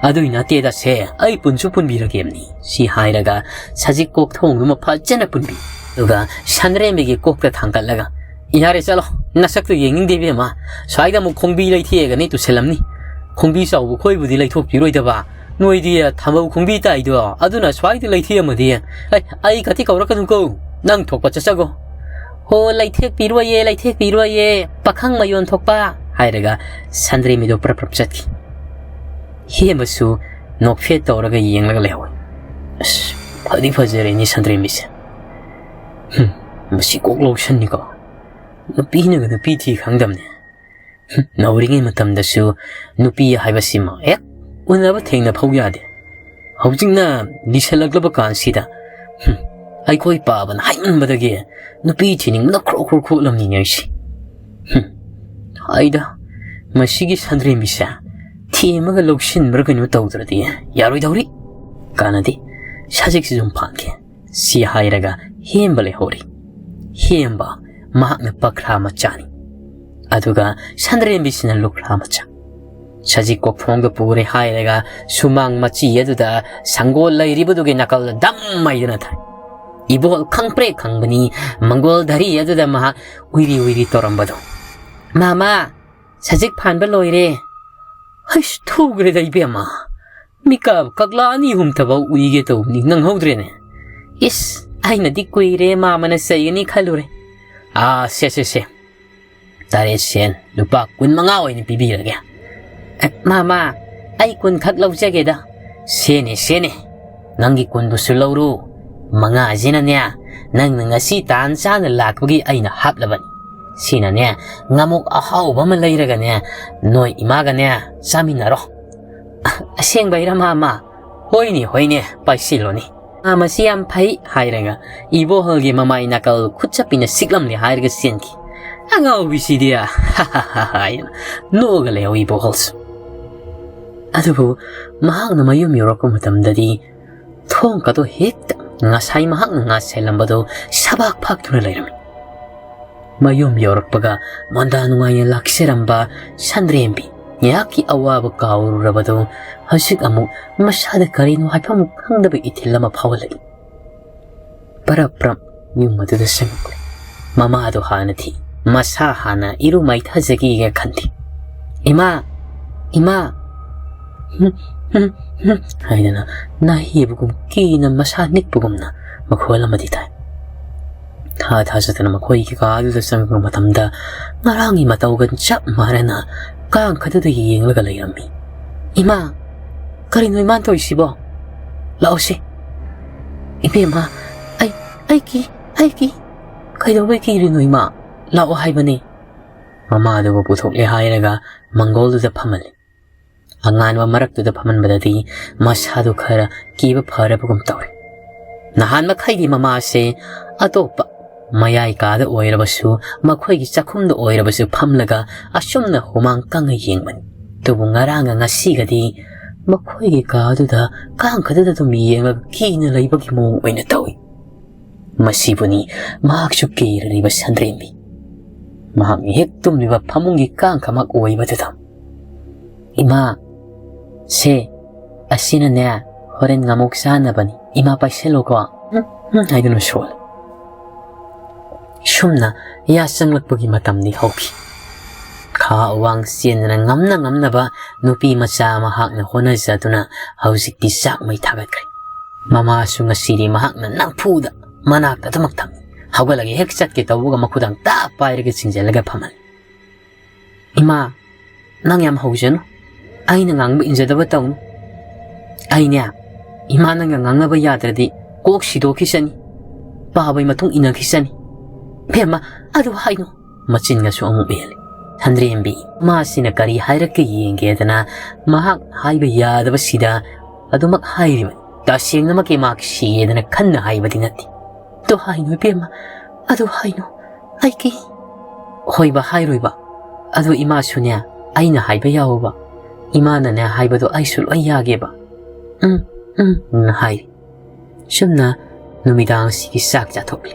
ꯑꯗꯨꯏ ꯅꯠꯇꯦꯗ ꯑꯩ ꯄꯨꯟꯁꯨ ꯄꯨꯟꯕꯤꯔꯒꯦꯝꯅꯤ. ꯁꯤ ꯍꯥꯏꯔꯒ ꯁꯖꯤꯛ ꯀꯣꯛꯊꯣꯡꯗꯨꯃ ꯐꯖꯅ ꯄꯨꯟꯕꯤ. ꯑꯗꯨꯒ ꯁꯟꯗ꯭ꯔꯦꯝꯕꯤꯒꯤ ꯀꯣꯛꯇ ꯊꯥꯡꯒꯠꯂꯒ ꯌꯥꯔꯦ ꯆꯠꯂꯣ. ꯅꯁꯛꯇꯨ ꯌꯦꯡꯅꯤꯡꯗꯦ ꯏꯕꯦꯝꯃ. ꯁ꯭ꯋꯥꯏꯗ ꯑꯃꯨꯛ ꯈꯣꯡꯕꯤ ꯂꯩꯊꯦꯛꯑꯒꯅꯤ ꯇꯨꯁꯤꯜꯂꯝꯅꯤ. ꯈꯣꯡꯕꯤ ꯆꯥꯎꯕ ꯈꯣꯏꯕꯨꯗꯤ ꯂꯩꯊꯣꯛꯄꯤꯔꯣꯏꯗꯕ. ꯅꯣꯏꯗꯤ ꯊꯝꯕꯧ ꯈꯣꯡꯕꯤ ꯇꯥꯏꯗꯣ. ꯑꯗꯨꯅ ꯁ꯭ꯋꯥꯏꯗ ꯂꯩꯊꯦꯛꯑꯝꯃꯗꯤ ꯑꯩ ꯈꯛꯇꯤ ꯀꯧꯔꯛꯀꯅꯨꯀꯣ. ꯅꯪ ꯊꯣꯛꯄ ꯆꯠꯆꯒꯣ. ꯂꯩꯊꯦꯛꯄꯤꯔꯣꯏꯌꯦ ꯄꯥꯈꯪ ꯃꯌꯣꯟ ꯊꯣꯛꯄ ꯍꯥꯏꯔꯒ ꯁꯟꯗ꯭ꯔꯦꯝꯕꯤꯗꯣ ꯄ꯭ꯔꯞ ꯆꯠꯈꯤ. ꯍꯦꯝꯕꯁꯨ ꯅꯣꯛꯐꯦꯠ ꯇꯧꯔꯒ ꯌꯦꯡꯂꯒ ꯂꯩꯍꯧꯏ. ꯐꯗꯤ ꯐꯖꯔꯦꯅꯦ ꯁꯟꯗ꯭ꯔꯦꯝꯕꯤꯁꯦ. ꯃꯁꯤ ꯀꯣꯛ ꯂꯧꯁꯟꯅꯤꯀꯣ. ꯅꯨꯄꯤꯅꯒ ꯅꯨꯄꯤ ꯊꯤ ꯈꯪꯗꯝꯅꯦ. ꯅꯧꯔꯤꯉꯩ ꯃꯇꯝꯗꯁꯨ ꯅꯨꯄꯤ ꯍꯥꯏꯕꯁꯤꯃ ꯍꯦꯛ ꯎꯅꯕ ꯊꯦꯡꯅꯐꯧ ꯌꯥꯗꯦ. ꯍꯧꯖꯤꯛꯅ ꯂꯤꯁꯜꯂꯛꯂꯕ ꯀꯥꯟꯁꯤꯗ ꯑꯩꯈꯣꯏ ꯄꯥꯕꯅ ꯍꯥꯏꯃꯟꯕꯗꯒꯤ ꯅꯨꯄꯤ ꯊꯤꯅꯤꯡꯕꯅ ꯈ꯭ꯔꯣꯛ ꯈꯣꯠꯂꯝꯅꯤꯅꯦ ꯑꯩꯁꯦ. ꯍꯥꯏꯗ ꯃꯁꯤꯒꯤ ꯁꯟꯗ꯭ꯔꯦꯝꯕꯤꯁꯦ ꯊꯦꯝꯃꯒ ꯂꯧꯁꯤꯟꯕ꯭ꯔꯥ ꯀꯩꯅꯣ ꯇꯧꯗ꯭ꯔꯗꯤ ꯌꯥꯔꯣꯏꯗꯧꯔꯤ. ꯀꯥꯟꯅꯗꯦ. ꯁꯖꯤꯛꯁꯤ ꯁꯨꯝ ꯐꯥꯟꯒꯦ. ꯁꯤ ꯍꯥꯏꯔꯒ ꯍꯦꯝꯕ ꯂꯩꯍꯧꯔꯤ. ꯍꯦꯝꯕ ꯃꯍꯥꯛꯅ ꯄꯈ꯭ꯔꯥ ꯃꯆꯥꯅꯤ. ꯑꯗꯨꯒ ꯁꯟꯗ꯭ꯔꯦꯝꯕꯤꯁꯤꯅ ꯂꯨꯈ꯭ꯔꯥ ꯃꯆꯥ. ꯁꯖꯤꯛ ꯀꯣꯛꯊꯣꯡꯗ ꯄꯨꯔꯦ ꯍꯥꯏꯔꯒ ꯁꯨꯃꯥꯡ ꯃꯆꯤ ꯑꯗꯨꯗ ꯁꯪꯒꯣꯜ ꯂꯩꯔꯤꯕꯗꯨꯒꯤ ꯅꯥꯀꯜꯗ ꯗꯝ ꯍꯥꯏꯗꯨꯅ ꯊꯥꯏ. ꯏꯕꯣꯜ ꯈꯪꯄ꯭ꯔꯦꯛ ꯈꯪꯕꯅꯤ ꯃꯪꯒꯣꯜ ꯙꯔꯤ ꯑꯗꯨꯗ ꯃꯍꯥꯛ ꯎꯏꯔꯤ ꯇꯧꯔꯝꯕꯗꯣ. ꯃꯥꯃꯥ, Sajik Panba Loire. Hush, two great Ibema. Mika, Kaglani Humtaba, we get to Nang Hodrene. Yes, I na diquire, mamma, say any calore. Ah, se. That is Shen, Lupak, when Mangao in Bibi again. Mama, I couldn't cut love jageda. Sene. Nangi kun Busuluru. Manga Zinania, Nang Nangasi San Lakbugi Aina Haplaban. Sinania, Namuk Ahau, woman later gania, no imagania, Saminaro. A sing by Mama, Hoine, by Siloni. Amasiam Pai, Hiringa, Ivo Hulgi Mama Inakal, Kuchap in a siglamly higher Sinki. Ango Visidia, ha, no Galeo Ivo Hulls. Adubu, Mahang Mayumi Rocomatam Daddy, Tonka to hit. Ngasay mahak nga selambado sabak pak tunalayrami. Mayum yorokpaga mandano nga yung laksiramba sandrembi. Yaki awaba kaururabado hasik amuk masyada karino haipamuk hangdabi itila mapawalagi. Parapram yung madudasangkuli. Mamado hanati masahana iru maithazagi ga kanti. Ima. Haidana nahibugum kina masanik bugum na makuwala maditay. Hathasatan makoy kikado sa sanggang matamda marangi matawgan siya marana kang kadada hiyeng lagalayami. Ima, karinoy manto isibo. Laosi. Ipema, ay ki. Kaya ba kirinoy ma? Lao hay ba ni? Mamado ba putok lihay naga manggol da pamali. Angan wa marak da paman badadi masyado kara kiba para bugum tawri. Nahan makhay di mama se atopa mayay kada oirabasu makhoy gi chakhumda oirabasu phamlaga asumna humang kang yengman. Tubu ngaranga ngasigadi makhoy gi kadu da kang kada dum yenga kina laibagi mo oina tawi. Masibuni mahaksu keirani basandrembi. Mahang hektum liba pamungi kang kamak oibadam. Ima Se, asina niya, horen nga sana ba ni? Ima pa silo ko. I don't know sure. Shumna, yasang lagpagi matam ni Hoki. Kaawang siyan na ngam na ba, nupi masa mahak na honaza to na hausik disak may tagat kay. Mamaso nga siri mahak na nang puda, manak na tumaktam. Hawa lagi heksat kita wuga makudang tapay rin sinjalaga paman. Ima, nangyam hausan no? Ay nangang ba insa dapat taon? Ay niya, ima nangang nga ba yatra di, kuk sido kisani. Babay matong ina kisani. Pema, ado hay no. Matsin nga so ang umili. Handrembi, masinakari hayra kayeng kaya na mahak hay ba yada ba sida, ado makhay riman. Tasiyang na makimaksiya na kan na hay ba dinati. To hay no, pema, ado hay no. Ay ki. Hoy ba hay roy ba? Ado imaso niya, ay na hay ba yaw ba? Imana na hay ba do ay sul ay yage ba? Na hay. Siyam na numidang sigisak jatokli.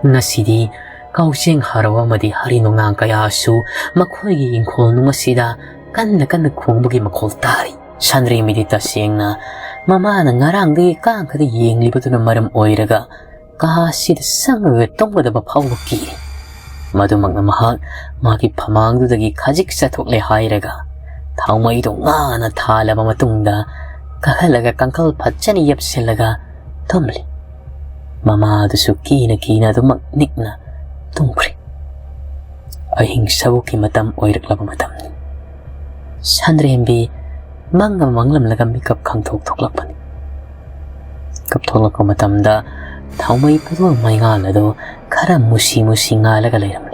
Nasidi, kausing harawa madi harino nga kaya asu, makhoy ingkol nung masida, kan na kung bugi makol tari. Sanri medita siyang na, mama na ngarang di kang kada yeng libato na maram oiraga, kahasid sang tong ba ba pawakiri. Madumag na mahal, makipamang dudagi kajik sa tokle hayraga. Tao may ito nga na tala mamatungda, kakalaga kangkal patsan iyap silaga, tumli. Mama dusuki na kina dumagnik na, tungkri. Ay hingsaw ki matam oirak laba matam. Sandrembi, mga manglam lagam mikap kang tok lakpan. Kaptolak ko matam da, tao may pato may ngala do, kara musi ngala galayram.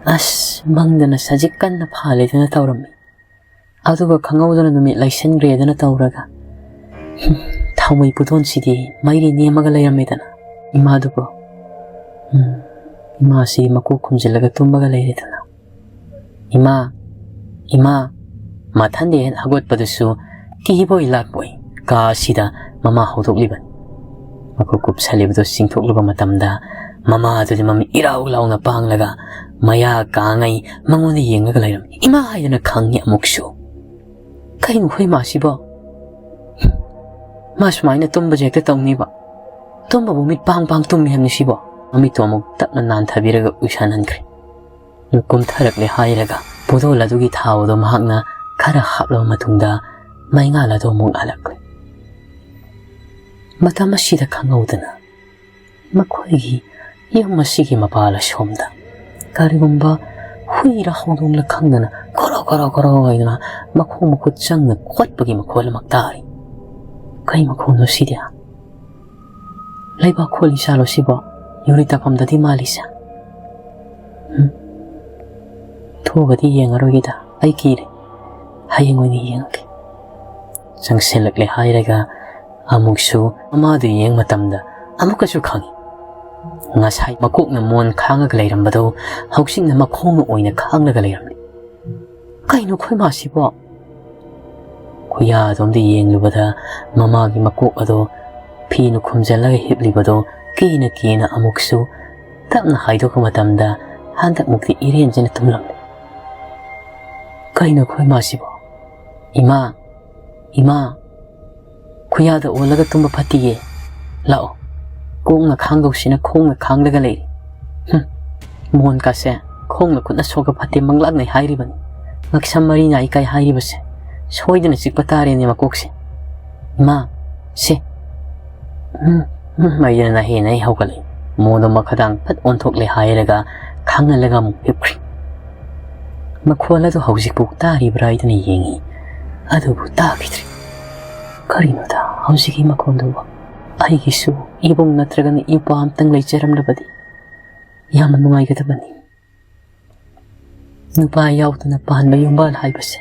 As mangda na sajikan na palit na tawrami. Aduga kangaw na numi laisen greda na tawraga. Tao may puton sidi, mayri niya magalayram ita na. Imado ko. Ima si makukumsilaga tumbagalay ita na. Ima, mathandihan agot padusu, kihiboy lakboy, kaasida mama hotok liban. Makukup sa libdo singtok lupa matamda, mama ato di mami iraw-law na panglaga, maya kangay manguniyeng nagalayram. Ima haya na kangya muksyo. Kain mo huy masi ba? Mas may na tumba jekta taong ni ba? Tumba bumit pang tumiham ni si ba? Mami tumog tap na nanthabiraga usanan kri. Nukum tarak ni hayraga, ꯕꯣꯇꯜ ꯑꯗꯨꯒꯤ ꯊꯥꯎ ꯑꯗꯨ ꯃꯍꯥꯛꯅ ꯈꯔ ꯍꯥꯞꯂꯕ ꯃꯇꯨꯡꯗ ꯃꯩꯉꯥꯜ ꯑꯗꯨ ꯑꯃꯨꯛ ꯉꯥꯜꯂꯛꯂꯦ꯫ ꯃꯇꯝ ꯑꯁꯤꯗ ꯈꯪꯍꯧꯗꯅ ꯃꯈꯣꯏꯒꯤ ꯌꯨꯝ ꯑꯁꯤꯒꯤ ꯃꯄꯥꯜ ꯑꯁꯣꯝꯗ ꯀꯔꯤꯒꯨꯝꯕ ꯍꯨꯏꯔ ꯍꯧꯗꯣꯡꯂ ꯈꯪꯗꯅ ꯒꯣꯔꯣ ꯒꯣꯔꯣ ꯒꯣꯔꯣ ꯍꯥꯏꯗꯨꯅ ꯃꯈꯣꯡ ꯃꯈꯨꯠ ꯆꯪꯅ ꯈꯣꯠꯄꯒꯤ ꯃꯈꯣꯜ ꯑꯃ ꯇꯥꯔꯤ꯫ ꯀꯩ ꯃꯈꯣꯟꯅꯣ ꯁꯤꯗꯤ? ꯂꯩꯕꯥꯛ ꯈꯣꯜꯂꯤ ꯆꯥꯂꯣ ꯁꯤꯕꯣ? ꯌꯨꯔꯤ ꯇꯥꯐꯝꯗꯗꯤ ꯃꯥꯜꯂꯤꯁꯦ꯫ ꯊꯣꯛꯑꯒꯗꯤ ꯌꯦꯡꯉꯔꯣꯏꯒꯦꯗ, ꯑꯩ ꯀꯤꯔꯦ, ꯍꯌꯦꯡ ꯑꯣꯏꯅ ꯌꯦꯡꯉꯒꯦ꯫ ꯆꯪꯁꯤꯜꯂꯛꯂꯦ ꯍꯥꯏꯔꯒ ꯑꯃꯨꯛꯁꯨ ꯃꯃꯥꯗꯨ ꯌꯦꯡ ꯃꯇꯝꯗ ꯑꯃꯨꯛꯀꯁꯨ ꯈꯪꯉꯤ꯫ ꯉꯁꯥꯏ ꯃꯀꯣꯛꯅ ꯃꯣꯟ ꯈꯥꯡꯉꯒ ꯂꯩꯔꯝꯕꯗꯣ ꯍꯧꯖꯤꯛꯅ ꯃꯈꯣꯡꯅ ꯑꯣꯏꯅ ꯈꯥꯡꯂꯒ ꯂꯩꯔꯝꯂꯤ꯫ ꯀꯩꯅꯣ ꯈꯣꯏꯃꯥꯁꯤꯕꯣ? ꯈꯨꯌꯥꯗꯣꯝꯗ ꯌꯦꯡꯂꯨꯕꯗ ꯃꯃꯥꯒꯤ ꯃꯀꯣꯛ ꯑꯗꯣ ꯐꯤꯅ ꯈꯨꯝꯖꯤꯜꯂꯒ ꯍꯤꯞꯂꯤꯕꯗꯣ ꯀꯤꯅ ꯀꯤꯅ ꯑꯃꯨꯛꯁꯨ ꯇꯞꯅ ꯍꯥꯏꯗꯣꯛꯄ ꯃꯇꯝꯗ ꯍꯟꯗꯛꯃꯨꯛꯇꯤ ꯏꯔꯦꯟꯖꯅ ꯇꯨꯝꯂꯝꯂꯦ꯫ ꯀꯩꯅꯣ ꯈꯣꯏꯃꯥꯁꯤꯕꯣ? ꯏꯃꯥ, ꯏꯃꯥ, ꯈꯨꯌꯥꯗ ꯑꯣꯜꯂꯒ ꯇꯨꯝꯕ ꯐꯠꯇꯤꯌꯦ, ꯂꯥꯛꯑꯣ, ꯀꯣꯛꯅ ꯈꯥꯡꯗꯧꯁꯤꯅ ꯈꯣꯡꯅ ꯈꯥꯡꯂꯒ ꯂꯩꯔꯤ꯫ ꯃꯣꯟ ꯀꯥꯁꯦ ꯈꯣꯡꯅ ꯈꯨꯠꯅ ꯁꯣꯛꯄ ꯐꯠꯇꯦ ꯃꯪꯂꯥꯛꯅꯩ ꯍꯥꯏꯔꯤꯕꯅꯤ꯫ ꯉꯛꯁꯝ ꯃꯔꯤ ꯅꯥꯏ ꯀꯥꯏ ꯍꯥꯏꯔꯤꯕꯁꯦ ꯁꯣꯏꯗꯅ ꯆꯤꯛꯄ ꯇꯥꯔꯦꯅꯦ ꯃꯀꯣꯛꯁꯦ꯫ ꯏꯃꯥ, ꯁꯦ, ꯃꯩꯗꯅ ꯍꯦꯟꯅ ꯑꯩ ꯍꯧꯒꯠꯂꯛꯏ꯫ ꯃꯣꯟꯗꯣ ꯃꯈꯗꯥꯡ ꯐꯠ ꯑꯣꯟꯊꯣꯛꯂꯦ ꯍꯥꯏꯔꯒ ꯈꯥꯡꯍꯜꯂꯒ ꯑꯃꯨꯛ ꯍꯤꯞꯈ꯭ꯔꯤ꯫ ꯃꯈꯣꯜ ꯑꯗꯨ ꯍꯧꯖꯤꯛꯄꯨ ꯇꯥꯔꯤꯕ꯭ꯔꯥ ꯍꯥꯏꯗꯨꯅ ꯌꯦꯡꯉꯤ, ꯑꯗꯨꯕꯨ ꯇꯥꯈꯤꯗ꯭ꯔꯦ꯫ ꯀꯔꯤꯅꯣꯗ ꯍꯧꯖꯤꯛꯀꯤ ꯃꯈꯣꯟꯗꯨꯕꯨ? ꯑꯩꯒꯤꯁꯨ ꯏꯕꯨꯡ ꯅꯠꯇ꯭ꯔꯒꯅ ꯏꯄꯥ ꯑꯝꯇꯪ ꯂꯩꯖꯔꯝꯂꯕꯗꯤ ꯌꯥꯝꯅ ꯅꯨꯡꯉꯥꯏꯒꯗꯕꯅꯤ꯫ ꯅꯨꯄꯥ ꯌꯥꯎꯗꯅ ꯄꯥꯟꯕ ꯌꯨꯝꯕꯥꯜ ꯍꯥꯏꯕꯁꯦ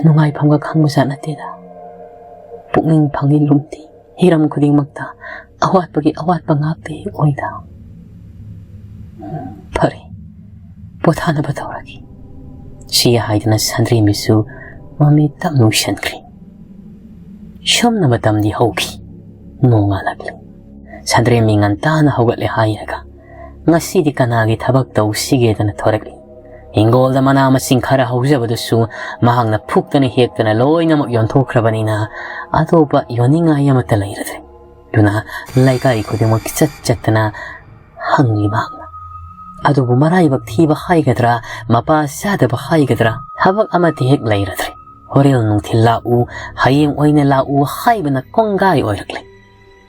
ꯅꯨꯡꯉꯥꯏꯐꯝꯒ ꯈꯪꯕꯖꯥꯠ ꯅꯠꯇꯦꯗ꯫ ꯄꯨꯛꯅꯤꯡ ꯐꯪꯏ ꯂꯨꯝꯗꯤ, ꯍꯤꯔꯝ ꯈꯨꯗꯤꯡꯃꯛꯇ ꯑꯋꯥꯠꯄꯒꯤ ꯑꯋꯥꯠꯄ ꯉꯥꯛꯇ ꯑꯣꯏꯗ꯫ ꯐꯔꯦ, ꯄꯣꯊꯥꯅꯕ ꯇꯧꯔꯒꯦ꯫ ꯁꯤ ꯍꯥꯏꯗꯨꯅ ꯁꯟꯗ꯭ꯔꯦꯝꯕꯤꯁꯨ ꯃꯃꯤꯠ ꯇꯞꯅ ꯎꯏꯁꯟꯈ꯭ꯔꯤ꯫ ꯁꯨꯝꯅ ꯃꯇꯝꯗꯤ ꯍꯧꯈꯤ, ꯅꯣꯡꯉꯥꯜꯂꯛꯂꯦ꯫ ꯁꯟꯗ꯭ꯔꯦꯝꯕꯤ ꯉꯟꯇꯥꯅ ꯍꯧꯒꯠꯂꯦ ꯍꯥꯏꯔꯒ ꯉꯁꯤꯗꯤ ꯀꯅꯥꯒꯤ ꯊꯕꯛ ꯇꯧꯁꯤꯒꯦꯗꯅ ꯊꯣꯔꯛꯂꯤ꯫ ꯍꯤꯡꯒꯣꯜꯗ ꯃꯅꯥ ꯃꯁꯤꯡ ꯈꯔ ꯍꯧꯖꯕꯗꯨꯁꯨ ꯃꯍꯥꯛꯅ ꯐꯨꯛꯇꯅ ꯍꯦꯛꯇꯅ ꯂꯣꯏꯅꯃꯛ ꯌꯣꯟꯊꯣꯛꯈ꯭ꯔꯕꯅꯤꯅ ꯑꯇꯣꯞꯄ ꯌꯣꯟꯅꯤꯡꯉꯥꯏ ꯑꯃꯠꯇ ꯂꯩꯔꯗ꯭ꯔꯦ꯫ ꯑꯗꯨꯅ ꯂꯩꯀꯥꯏ ꯈꯨꯗꯤꯡꯃꯛ ꯆꯠꯇꯅ ꯍꯪꯂꯤ ꯃꯍꯥꯛꯅ꯫ ꯑꯗꯨꯕꯨ ꯃꯔꯥꯏꯕꯛ ꯊꯤꯕ ꯍꯥꯏꯒꯗ꯭ꯔꯥ, ꯃꯄꯥ ꯆꯥꯗꯕ ꯍꯥꯏꯒꯗ꯭ꯔꯥ, ꯊꯕꯛ ꯑꯃꯠꯇ ꯍꯦꯛ ꯂꯩꯔꯗ꯭ꯔꯦ꯫ ꯍꯣꯔꯦꯟ ꯅꯨꯡꯊꯤꯜ ꯂꯥꯛꯎ, ꯍꯌꯦꯡ ꯑꯣꯏꯅ ꯂꯥꯛꯎ ꯍꯥꯏꯕꯅ ꯀꯣꯡꯒꯥꯏ ꯑꯣꯏꯔꯛꯂꯦ꯫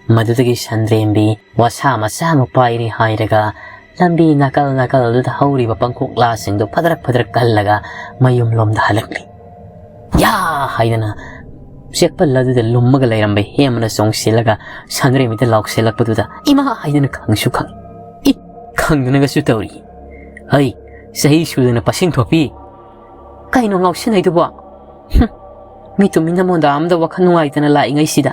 ꯃꯗꯨꯗꯒꯤ ꯁꯟꯗ꯭ꯔꯦꯝꯕꯤ ꯋꯥꯁꯥ ꯃꯆꯥ ꯑꯃ ꯄꯥꯏꯔꯦ ꯍꯥꯏꯔꯒ ꯂꯝꯕꯤ ꯅꯥꯀꯜ ꯅꯥꯀꯜꯗꯨꯗ ꯍꯧꯔꯤꯕ ꯄꯥꯡꯈꯣꯛꯂꯥꯁꯤꯡꯗꯨ ꯐꯗꯔꯛ ꯐꯗꯔꯛ ꯀꯜꯂꯒ ꯃꯌꯨꯝꯂꯣꯝꯗ ꯍꯜꯂꯛꯂꯤ꯫ ꯌꯥ ꯍꯥꯏꯗꯅ ꯆꯦꯛꯄꯜ ꯑꯗꯨꯗ ꯂꯨꯝꯃꯒ ꯂꯩꯔꯝꯕ ꯍꯦꯃꯅ ꯆꯣꯡꯁꯤꯜꯂꯒ ꯁꯟꯗ꯭ꯔꯦꯝꯕꯤꯗ ꯂꯥꯎꯁꯤꯜꯂꯛꯄꯗꯨꯗ ꯏꯃꯥ ꯍꯥꯏꯗꯅ ꯈꯪꯁꯨ ꯈꯪꯏ꯫ ꯈꯪꯗꯅꯒꯁꯨ ꯇꯧꯔꯤ꯫ ꯍꯩ, ꯆꯍꯤ ꯁꯨꯗꯅ ꯄꯁꯤꯡ ꯊꯣꯛꯄꯤ, ꯀꯩꯅꯣ ꯉꯥꯎꯁꯤꯟꯅꯩꯗꯨꯕꯣ? ꯃꯤ ꯇꯨꯃꯤꯟꯅ ꯃꯣꯟꯗꯥ ꯑꯃꯗ ꯋꯥꯈꯜ ꯅꯨꯡꯉꯥꯏꯇꯅ ꯂꯥꯛꯏꯉꯩꯁꯤꯗ